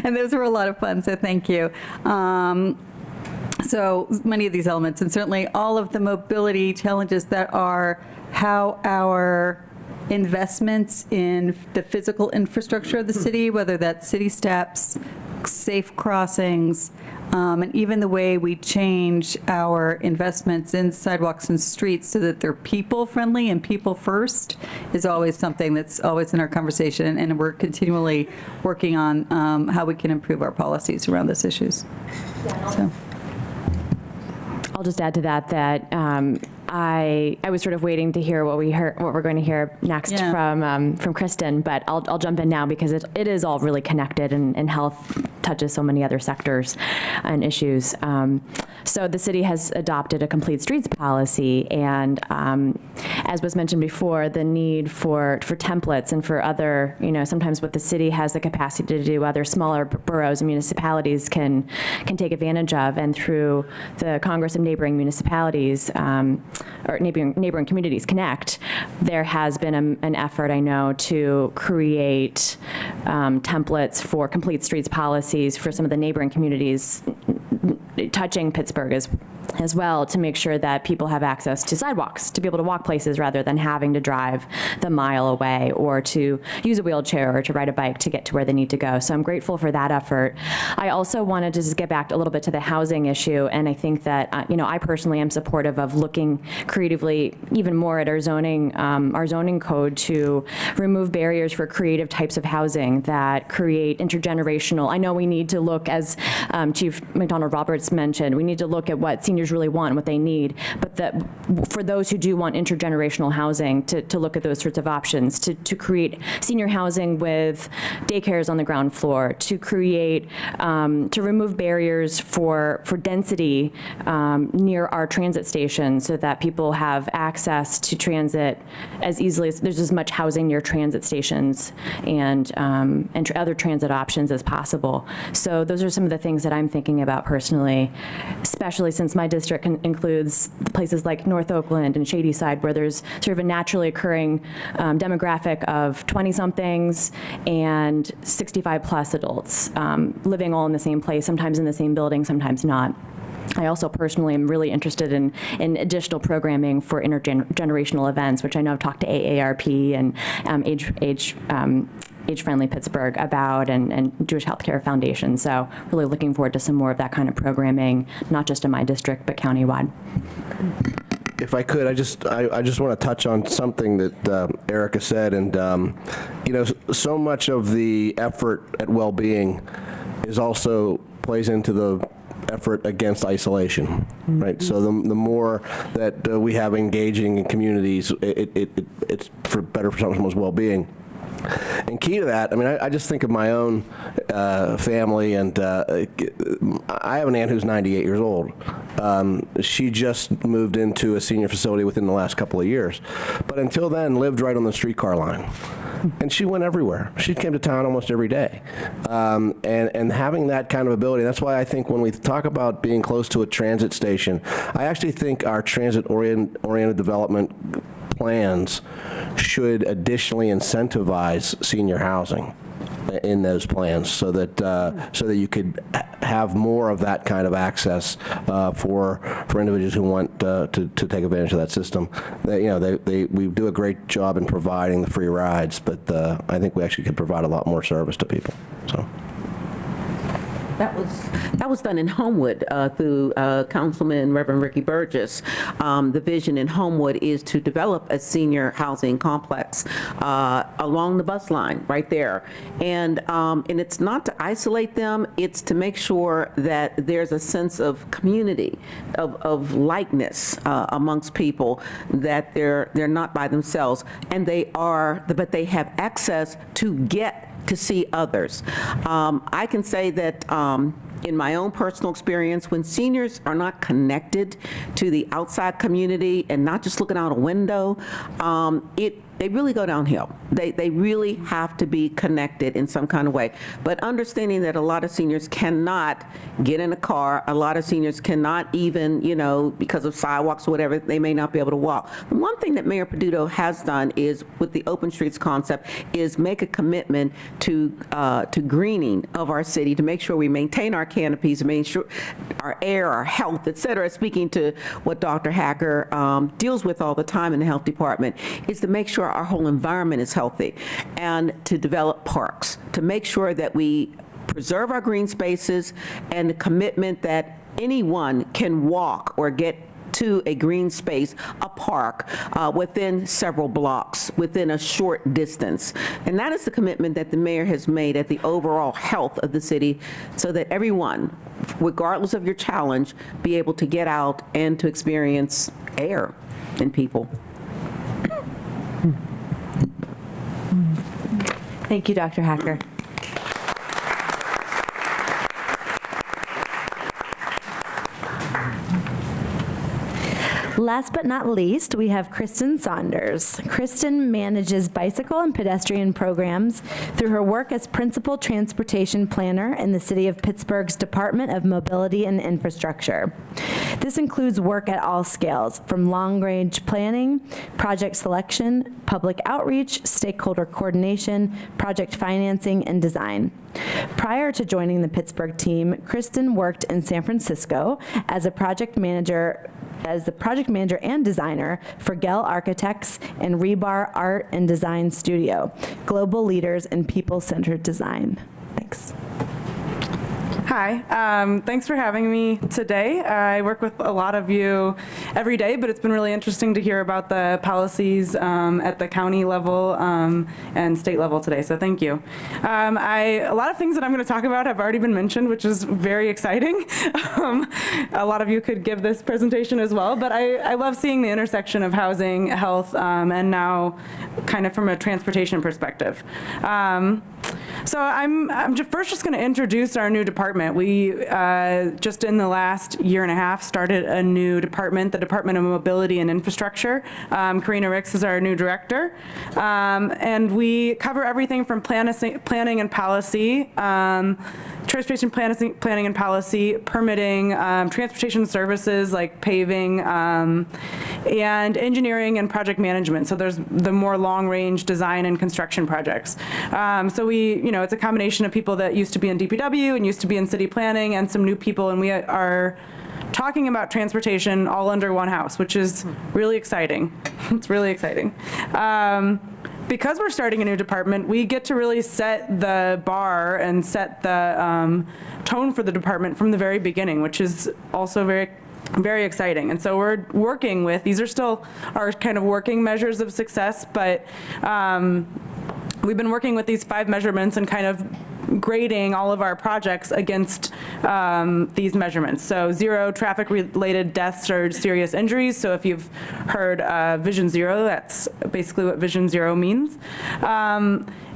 And those were a lot of fun, so thank you. So many of these elements, and certainly all of the mobility challenges that are how our investments in the physical infrastructure of the city, whether that's city steps, safe crossings, and even the way we change our investments in sidewalks and streets so that they're people-friendly and people-first, is always something that's always in our conversation, and we're continually working on how we can improve our policies around those issues. So. I'll just add to that I was sort of waiting to hear what we're going to hear next from Kristen, but I'll jump in now because it is all really connected, and health touches so many other sectors and issues. So the city has adopted a complete streets policy, and as was mentioned before, the need for templates and for other, sometimes what the city has the capacity to do, other smaller boroughs and municipalities can take advantage of, and through the Congress of Neighboring Municipalities, or neighboring communities connect, there has been an effort, I know, to create templates for complete streets policies for some of the neighboring communities touching Pittsburgh as well, to make sure that people have access to sidewalks, to be able to walk places rather than having to drive the mile away, or to use a wheelchair or to ride a bike to get to where they need to go. So I'm grateful for that effort. I also wanted to just get back a little bit to the housing issue, and I think that I personally am supportive of looking creatively even more at our zoning code to remove barriers for creative types of housing that create intergenerational. I know we need to look, as Chief McDonald Roberts mentioned, we need to look at what seniors really want and what they need, but that for those who do want intergenerational housing, to look at those sorts of options, to create senior housing with daycares on the ground floor, to create, to remove barriers for density near our transit stations, so that people have access to transit as easily as there's as much housing near transit stations and other transit options as possible. So those are some of the things that I'm thinking about personally, especially since my district includes places like North Oakland and Shadyside, where there's sort of a naturally occurring demographic of 20-somethings and 65-plus adults living all in the same place, sometimes in the same building, sometimes not. I also personally am really interested in additional programming for intergenerational events, which I know I've talked to AARP and Age Friendly Pittsburgh about, and Jewish Healthcare Foundation. So really looking forward to some more of that kind of programming, not just in my district, but countywide. If I could, I just want to touch on something that Erica said, and so much of the effort at well-being is also plays into the effort against isolation, right? So the more that we have engaging in communities, it's for better for someone's well-being. And key to that, I mean, I just think of my own family, and I have an aunt who's 98 years old. She just moved into a senior facility within the last couple of years, but until then lived right on the streetcar line. And she went everywhere. She came to town almost every day. And having that kind of ability, that's why I think when we talk about being close to a transit station, I actually think our transit-oriented development plans should additionally incentivize senior housing in those plans, so that you could have more of that kind of access for individuals who want to take advantage of that system. We do a great job in providing the free rides, but I think we actually could provide a lot more service to people. So. That was done in Homewood through Councilman Reverend Ricky Burgess. The vision in Homewood is to develop a senior housing complex along the bus line right there. And it's not to isolate them, it's to make sure that there's a sense of community, of likeness amongst people, that they're not by themselves, and but they have access to get to see others. I can say that in my own personal experience, when seniors are not connected to the outside community and not just looking out a window, they really go downhill. They really have to be connected in some kind of way. But understanding that a lot of seniors cannot get in a car, a lot of seniors cannot even, because of sidewalks or whatever, they may not be able to walk. The one thing that Mayor Peduto has done is, with the Open Streets concept, is make a commitment to greening of our city, to make sure we maintain our canopies, to make sure our air, our health, et cetera. Speaking to what Dr. Hacker deals with all the time in the health department, is to make sure our whole environment is healthy, and to develop parks, to make sure that we preserve our green spaces, and the commitment that anyone can walk or get to a green space, a park, within several blocks, within a short distance. And that is the commitment that the mayor has made at the overall health of the city, so that everyone, regardless of your challenge, be able to get out and to experience air and people. Thank you, Dr. Hacker. Last but not least, we have Kristen Saunders. Kristen manages bicycle and pedestrian programs through her work as principal transportation planner in the City of Pittsburgh's Department of Mobility and Infrastructure. This includes work at all scales, from long-range planning, project selection, public outreach, stakeholder coordination, project financing, and design. Prior to joining the Pittsburgh team, Kristen worked in San Francisco as the project manager and designer for Gell Architects and Rebar Art and Design Studio, global leaders in people-centered design. Thanks. Hi, thanks for having me today. I work with a lot of you every day, but it's been really interesting to hear about the policies at the county level and state level today, so thank you. A lot of things that I'm going to talk about have already been mentioned, which is very exciting. A lot of you could give this presentation as well, but I love seeing the intersection of housing, health, and now kind of from a transportation perspective. So I'm just going to introduce our new department. We just in the last year and a half started a new department, the Department of Mobility and Infrastructure. Karina Ricks is our new director. And we cover everything from planning and policy, transportation planning and policy, permitting, transportation services like paving, and engineering and project management. So there's the more long-range design and construction projects. So it's a combination of people that used to be in DPW and used to be in city planning and some new people, and we are talking about transportation all under one house, which is really exciting. It's really exciting. Because we're starting a new department, we get to really set the bar and set the tone for the department from the very beginning, which is also very, very exciting. And so we're working with, these are still our kind of working measures of success, but we've been working with these 5 measurements and kind of grading all of our projects against these measurements. So 0 traffic-related deaths or serious injuries. So if you've heard Vision Zero, that's basically what Vision Zero means.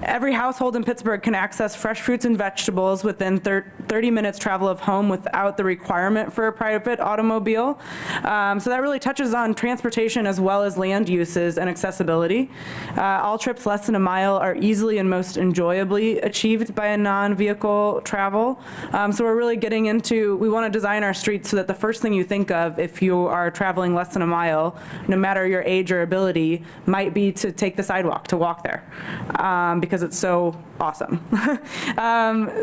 Every household in Pittsburgh can access fresh fruits and vegetables within 30 minutes travel of home without the requirement for a private automobile. So that really touches on transportation as well as land uses and accessibility. All trips less than a mile are easily and most enjoyably achieved by a non-vehicle travel. So we're really getting into, we want to design our streets so that the first thing you think of if you are traveling less than a mile, no matter your age or ability, might be to take the sidewalk, to walk there, because it's so awesome.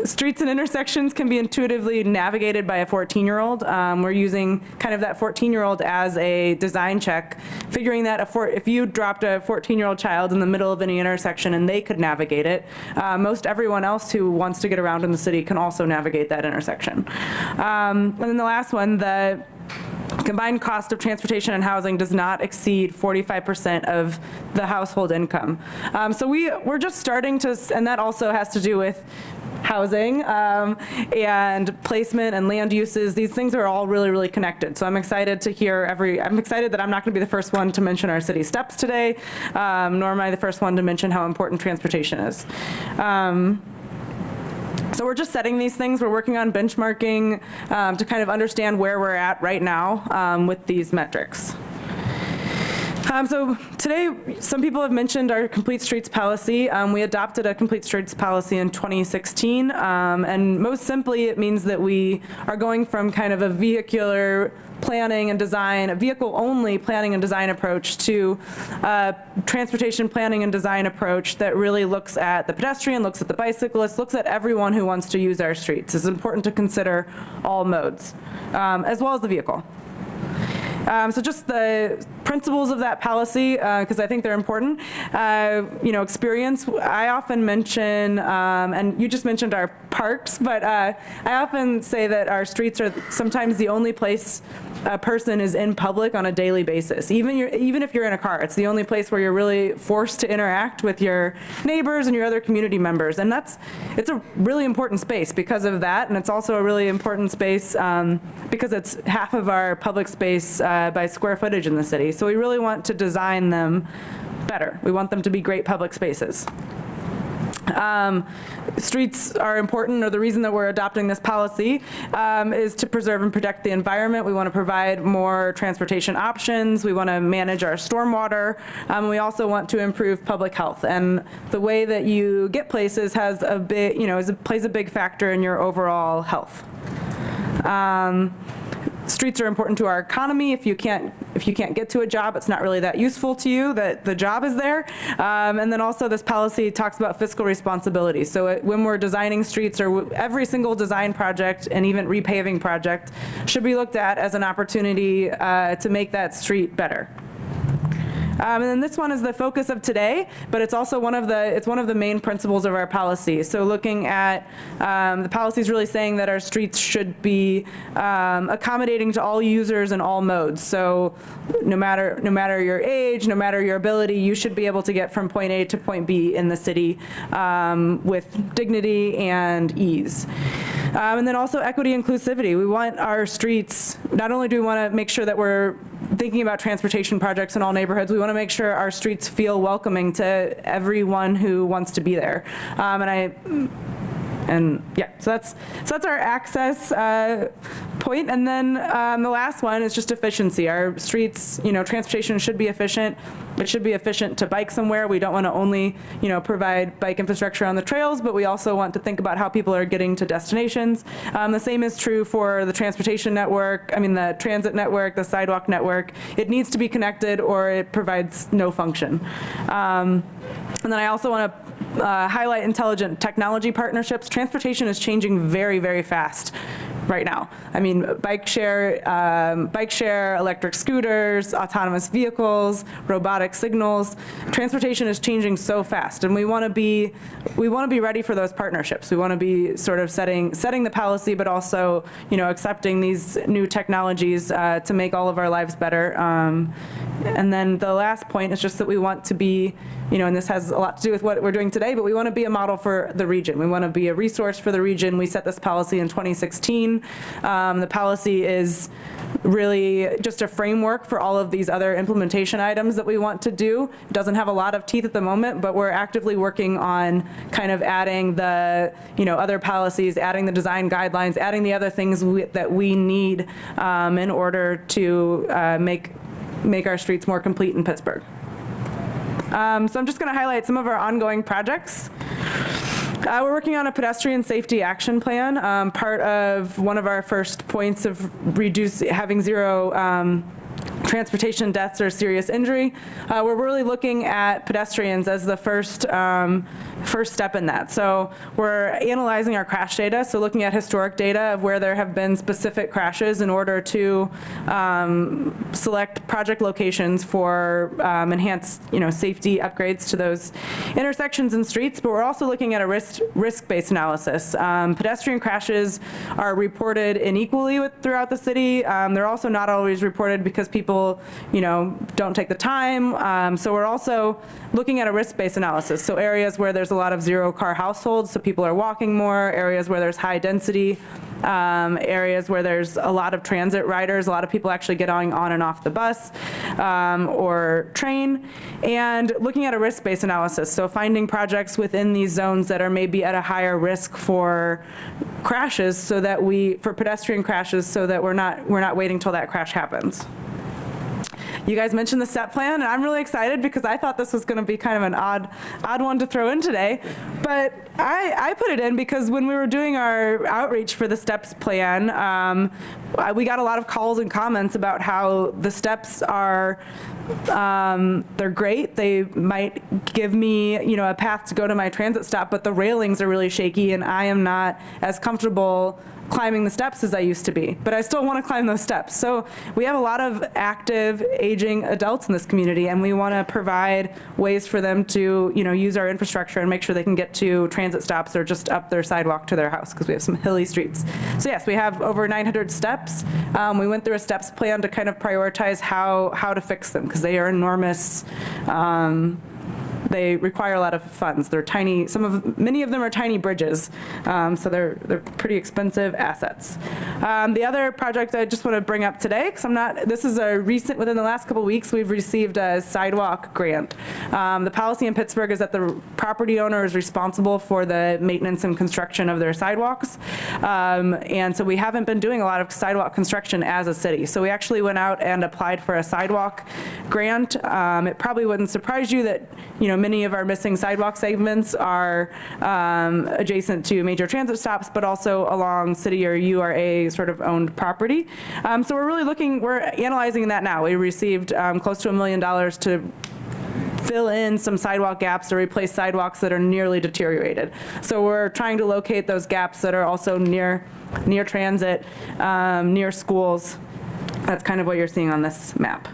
Streets and intersections can be intuitively navigated by a 14-year-old. We're using kind of that 14-year-old as a design check, figuring that if you dropped a 14-year-old child in the middle of any intersection and they could navigate it, most everyone else who wants to get around in the city can also navigate that intersection. And then the last one, the combined cost of transportation and housing does not exceed 45% of the household income. So we're just starting to, and that also has to do with housing and placement and land uses. These things are all really, really connected. So I'm excited to hear I'm excited that I'm not going to be the first one to mention our city steps today, nor am I the first one to mention how important transportation is. So we're just setting these things. We're working on benchmarking to kind of understand where we're at right now with these metrics. So today, some people have mentioned our Complete Streets policy. We adopted a Complete Streets policy in 2016, and most simply it means that we are going from kind of a vehicular planning and design, a vehicle-only planning and design approach to a transportation planning and design approach that really looks at the pedestrian, looks at the bicyclist, looks at everyone who wants to use our streets. It's important to consider all modes, as well as the vehicle. So just the principles of that policy, because I think they're important. Experience, I often mention, and you just mentioned our parks, but I often say that our streets are sometimes the only place a person is in public on a daily basis. Even if you're in a car, it's the only place where you're really forced to interact with your neighbors and your other community members. And it's a really important space because of that, and it's also a really important space because it's half of our public space by square footage in the city. So we really want to design them better. We want them to be great public spaces. Streets are important, or the reason that we're adopting this policy is to preserve and protect the environment. We want to provide more transportation options. We want to manage our stormwater. We also want to improve public health. And the way that you get places has a big, plays a big factor in your overall health. Streets are important to our economy. If you can't get to a job, it's not really that useful to you that the job is there. And then also this policy talks about fiscal responsibility. So when we're designing streets, or every single design project and even repaving project should be looked at as an opportunity to make that street better. And then this one is the focus of today, but it's also one of the main principles of our policy. So looking at the policy is really saying that our streets should be accommodating to all users and all modes. So no matter your age, no matter your ability, you should be able to get from point A to point B in the city with dignity and ease. And then also equity inclusivity. We want our streets, not only do we want to make sure that we're thinking about transportation projects in all neighborhoods, we want to make sure our streets feel welcoming to everyone who wants to be there. So that's our access point. And then the last one is just efficiency. Our streets, transportation should be efficient. It should be efficient to bike somewhere. We don't want to only, provide bike infrastructure on the trails, but we also want to think about how people are getting to destinations. The same is true for the transportation network, the transit network, the sidewalk network. It needs to be connected or it provides no function. And then I also want to highlight intelligent technology partnerships. Transportation is changing very, very fast right now. Bike share, electric scooters, autonomous vehicles, robotic signals. Transportation is changing so fast, and we want to be ready for those partnerships. We want to be sort of setting the policy, but also accepting these new technologies to make all of our lives better. And then the last point is just that we want to be, and this has a lot to do with what we're doing today, but we want to be a model for the region. We want to be a resource for the region. We set this policy in 2016. The policy is really just a framework for all of these other implementation items that we want to do. It doesn't have a lot of teeth at the moment, but we're actively working on kind of adding the, other policies, adding the design guidelines, adding the other things that we need in order to make our streets more complete in Pittsburgh. So I'm just going to highlight some of our ongoing projects. We're working on a pedestrian safety action plan. Part of one of our first points of having zero transportation deaths or serious injury. We're really looking at pedestrians as the first step in that. So we're analyzing our crash data, so looking at historic data of where there have been specific crashes in order to select project locations for enhanced safety upgrades to those intersections and streets. But we're also looking at a risk-based analysis. Pedestrian crashes are reported unequally throughout the city. They're also not always reported because people don't take the time. So we're also looking at a risk-based analysis. So areas where there's a lot of zero-car households, so people are walking more, areas where there's high density, areas where there's a lot of transit riders, a lot of people actually getting on and off the bus or train, and looking at a risk-based analysis. So finding projects within these zones that are maybe at a higher risk for crashes, for pedestrian crashes, so that we're not waiting till that crash happens. You guys mentioned the STEP plan, and I'm really excited because I thought this was going to be kind of an odd one to throw in today. But I put it in because when we were doing our outreach for the STEPS plan, we got a lot of calls and comments about how the steps are, they're great. They might give me, a path to go to my transit stop, but the railings are really shaky, and I am not as comfortable climbing the steps as I used to be, but I still want to climb those steps. So we have a lot of active, aging adults in this community, and we want to provide ways for them to, use our infrastructure and make sure they can get to transit stops or just up their sidewalk to their house, because we have some hilly streets. So yes, we have over 900 steps. We went through a steps plan to kind of prioritize how to fix them, because they are enormous. They require a lot of funds. They're tiny. Many of them are tiny bridges, so they're pretty expensive assets. The other project I just want to bring up today, because this is a recent, within the last couple weeks, we've received a sidewalk grant. The policy in Pittsburgh is that the property owner is responsible for the maintenance and construction of their sidewalks, and so we haven't been doing a lot of sidewalk construction as a city. So we actually went out and applied for a sidewalk grant. It probably wouldn't surprise you that many of our missing sidewalk segments are adjacent to major transit stops, but also along city or URA sort of owned property. So we're analyzing that now. We received close to $1 million to fill in some sidewalk gaps or replace sidewalks that are nearly deteriorated. So we're trying to locate those gaps that are also near transit, near schools. That's kind of what you're seeing on this map.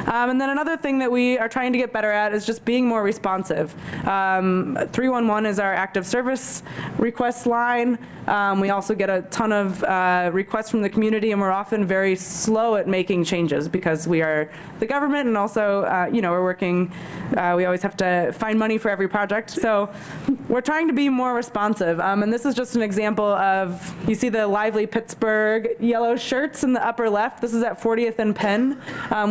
And then another thing that we are trying to get better at is just being more responsive. 311 is our active service request line. We also get a ton of requests from the community, and we're often very slow at making changes because we are the government, and also, we're working, we always have to find money for every project. So we're trying to be more responsive. And this is just an example of, you see the lively Pittsburgh yellow shirts in the upper left. This is at 40th and Penn.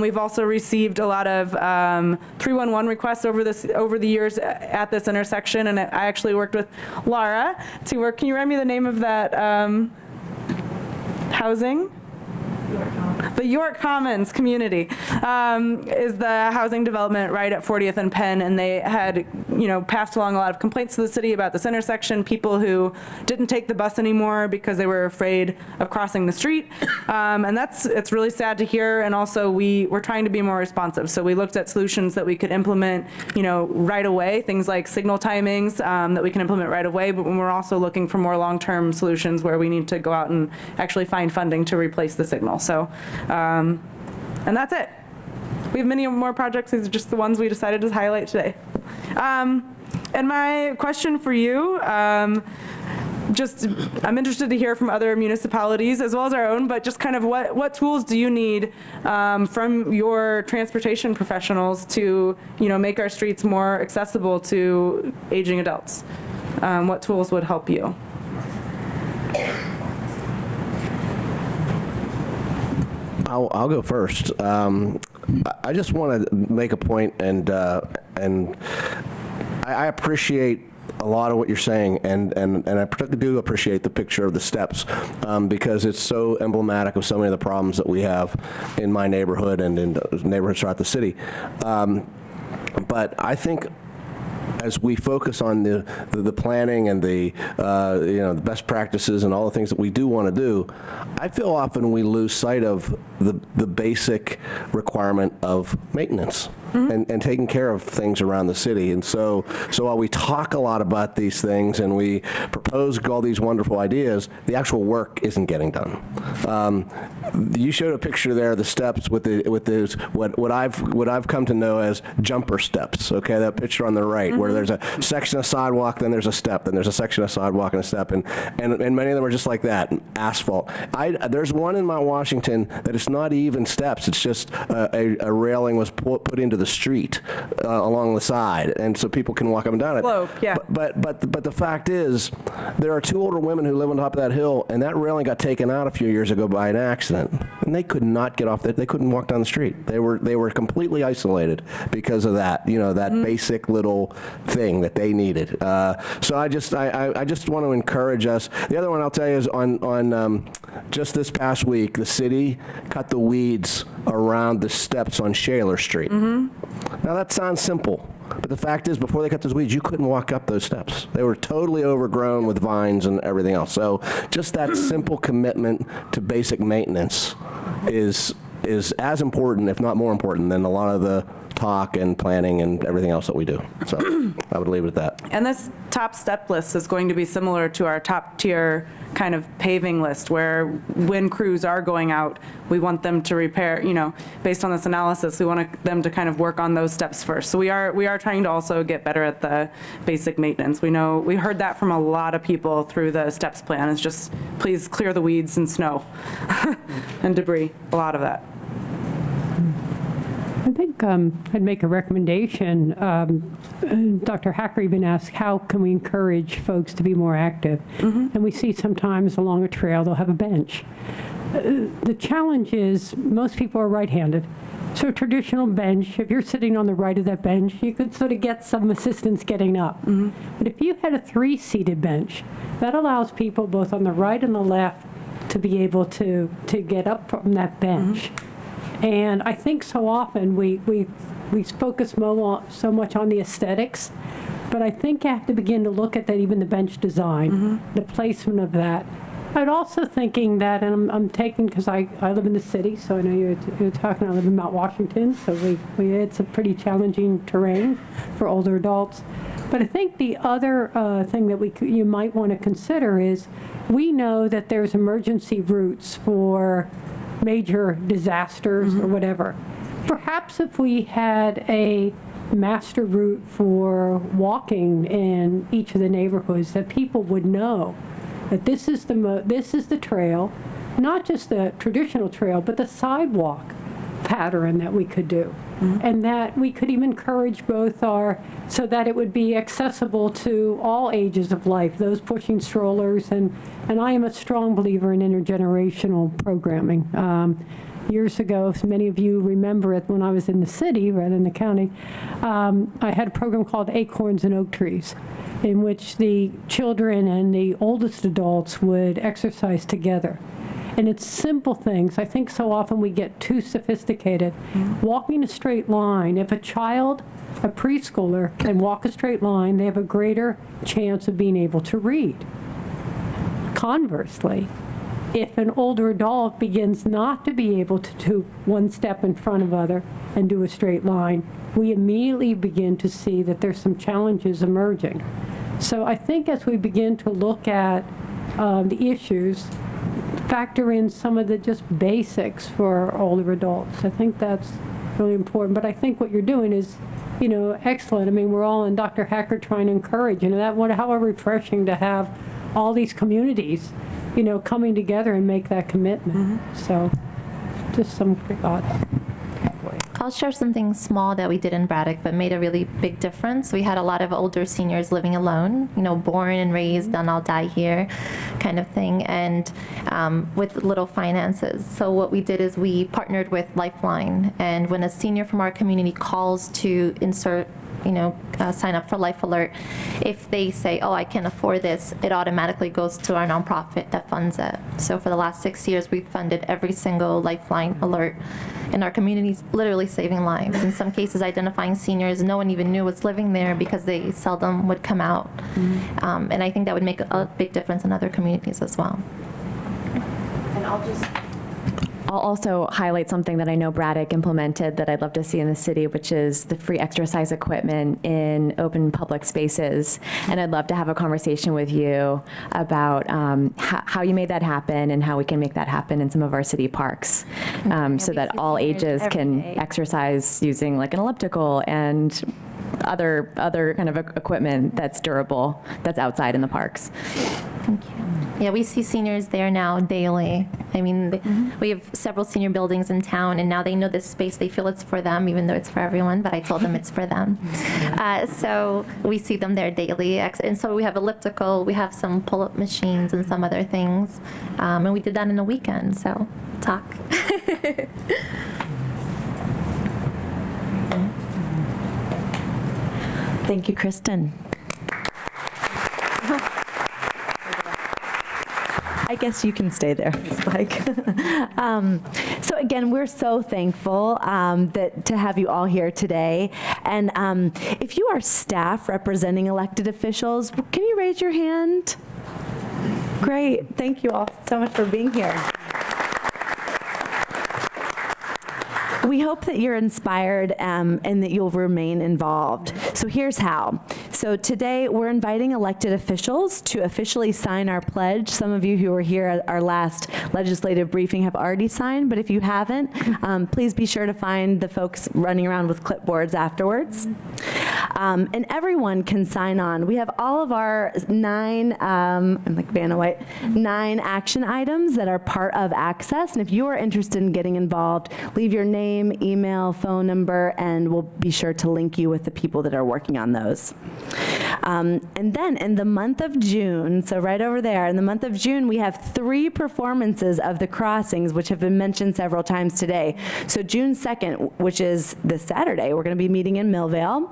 We've also received a lot of 311 requests over the years at this intersection, and I actually worked with Laura to work. Can you remind me the name of that housing? The York Commons community is the housing development right at 40th and Penn, and they had, passed along a lot of complaints to the city about this intersection, people who didn't take the bus anymore because they were afraid of crossing the street, and it's really sad to hear, and also we're trying to be more responsive, so we looked at solutions that we could implement, right away, things like signal timings that we can implement right away, but we're also looking for more long-term solutions where we need to go out and actually find funding to replace the signal. So, and that's it. We have many more projects. These are just the ones we decided to highlight today. And my question for you, I'm interested to hear from other municipalities as well as our own, but just kind of what tools do you need from your transportation professionals to, make our streets more accessible to aging adults? What tools would help you? I'll go first. I just want to make a point, and I appreciate a lot of what you're saying, and I particularly do appreciate the picture of the steps because it's so emblematic of so many of the problems that we have in my neighborhood and in neighborhoods throughout the city. But I think as we focus on the planning and the best practices and all the things that we do want to do, I feel often we lose sight of the basic requirement of maintenance. And taking care of things around the city. And so while we talk a lot about these things and we propose all these wonderful ideas, the actual work isn't getting done. You showed a picture there of the steps with those what I've come to know as jumper steps. Okay, that picture on the right where there's a section of sidewalk, then there's a step, then there's a section of sidewalk and a step, and many of them are just like that, asphalt. There's one in Mount Washington that it's not even steps. It's just a railing was put into the street along the side, and so people can walk up and down it. Slope, yeah. But the fact is, there are two older women who live on top of that hill, and that railing got taken out a few years ago by an accident, and they could not get off. They couldn't walk down the street. They were completely isolated because of that. That basic little thing that they needed. So I just want to encourage us. The other one I'll tell you is on just this past week, the city cut the weeds around the steps on Shaler Street. Now that sounds simple, but the fact is, before they cut those weeds, you couldn't walk up those steps. They were totally overgrown with vines and everything else. So just that simple commitment to basic maintenance is as important, if not more important, than a lot of the talk and planning and everything else that we do. So I would leave it at that. And this top step list is going to be similar to our top tier kind of paving list, where when crews are going out, we want them to repair, based on this analysis, we want them to kind of work on those steps first. So we are trying to also get better at the basic maintenance. We heard that from a lot of people through the steps plan. It's just, please clear the weeds and snow and debris, a lot of that. I think I'd make a recommendation. Dr. Hacker even asked, how can we encourage folks to be more active? And we see sometimes along a trail, they'll have a bench. The challenge is most people are right-handed. So a traditional bench, if you're sitting on the right of that bench, you could sort of get some assistance getting up. But if you had a 3-seated bench, that allows people both on the right and the left to be able to get up from that bench. And I think so often we focus so much on the aesthetics, but I think you have to begin to look at that, even the bench design, the placement of that. I'm also thinking that, and I'm taking, because I live in the city, so I know you're talking, I live in Mount Washington, so it's a pretty challenging terrain for older adults. But I think the other thing that you might want to consider is, we know that there's emergency routes for major disasters or whatever. perhaps if we had a master route for walking in each of the neighborhoods, that people would know that this is the trail, not just the traditional trail, but the sidewalk pattern that we could do. And that we could even encourage so that it would be accessible to all ages of life, those pushing strollers. And I am a strong believer in intergenerational programming. Years ago, if many of you remember it, when I was in the city rather than the county, I had a program called Acorns and Oak Trees, in which the children and the oldest adults would exercise together. And it's simple things. I think so often we get too sophisticated. Walking a straight line, if a preschooler can walk a straight line, they have a greater chance of being able to read. Conversely, if an older adult begins not to be able to do one step in front of other and do a straight line, we immediately begin to see that there's some challenges emerging. So I think as we begin to look at the issues, factor in some of the just basics for older adults. I think that's really important. But I think what you're doing is, excellent. I mean, we're all in Dr. Hacker trying to encourage, how refreshing to have all these communities, coming together and make that commitment. So just some thoughts. I'll share something small that we did in Braddock, but made a really big difference. We had a lot of older seniors living alone, born and raised, and I'll die here kind of thing, and with little finances. So what we did is we partnered with Lifeline, and when a senior from our community calls to sign up for Life Alert, if they say, oh, I can't afford this, it automatically goes to our nonprofit that funds it. So for the last 6 years, we've funded every single Lifeline Alert in our communities, literally saving lives. In some cases, identifying seniors no one even knew was living there because they seldom would come out. And I think that would make a big difference in other communities as well. And I'll also highlight something that I know Braddock implemented that I'd love to see in the city, which is the free exercise equipment in open public spaces. And I'd love to have a conversation with you about how you made that happen and how we can make that happen in some of our city parks, so that all ages can exercise using like an elliptical and other kind of equipment that's durable, that's outside in the parks. Thank you. Yeah, we see seniors there now daily. I mean, we have several senior buildings in town, and now they know this space. They feel it's for them, even though it's for everyone, but I told them it's for them. So we see them there daily. And so we have elliptical, we have some pull-up machines and some other things. And we did that in a weekend, so talk. Thank you, Kristen. I guess you can stay there, Spike. So again, we're so thankful to have you all here today. And if you are staff representing elected officials, can you raise your hand? Great. Thank you all so much for being here. We hope that you're inspired and that you'll remain involved. So here's how. So today we're inviting elected officials to officially sign our pledge. Some of you who were here at our last legislative briefing have already signed, but if you haven't, please be sure to find the folks running around with clipboards afterwards. And everyone can sign on. We have all of our 9 action items that are part of Access. And if you are interested in getting involved, leave your name, email, phone number, and we'll be sure to link you with the people that are working on those. And then in the month of June, so right over there, in the month of June, we have 3 performances of The Crossings, which have been mentioned several times today. So June 2nd, which is this Saturday, we're going to be meeting in Millvale.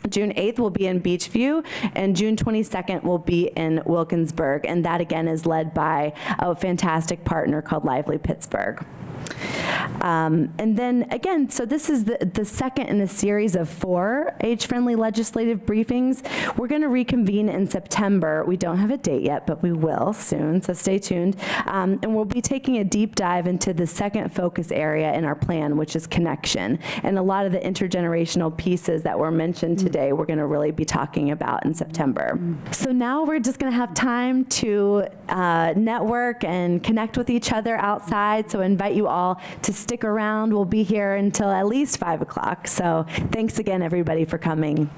June 8th will be in Beachview, and June 22nd will be in Wilkinsburg, and that again is led by a fantastic partner called Lively Pittsburgh. And then again, so this is the second in a series of 4 age-friendly legislative briefings. We're going to reconvene in September. We don't have a date yet, but we will soon, so stay tuned. And we'll be taking a deep dive into the second focus area in our plan, which is connection. And a lot of the intergenerational pieces that were mentioned today, we're going to really be talking about in September. So now we're just going to have time to network and connect with each other outside, so I invite you all all to stick around. We'll be here until at least 5 o'clock. So thanks again, everybody, for coming.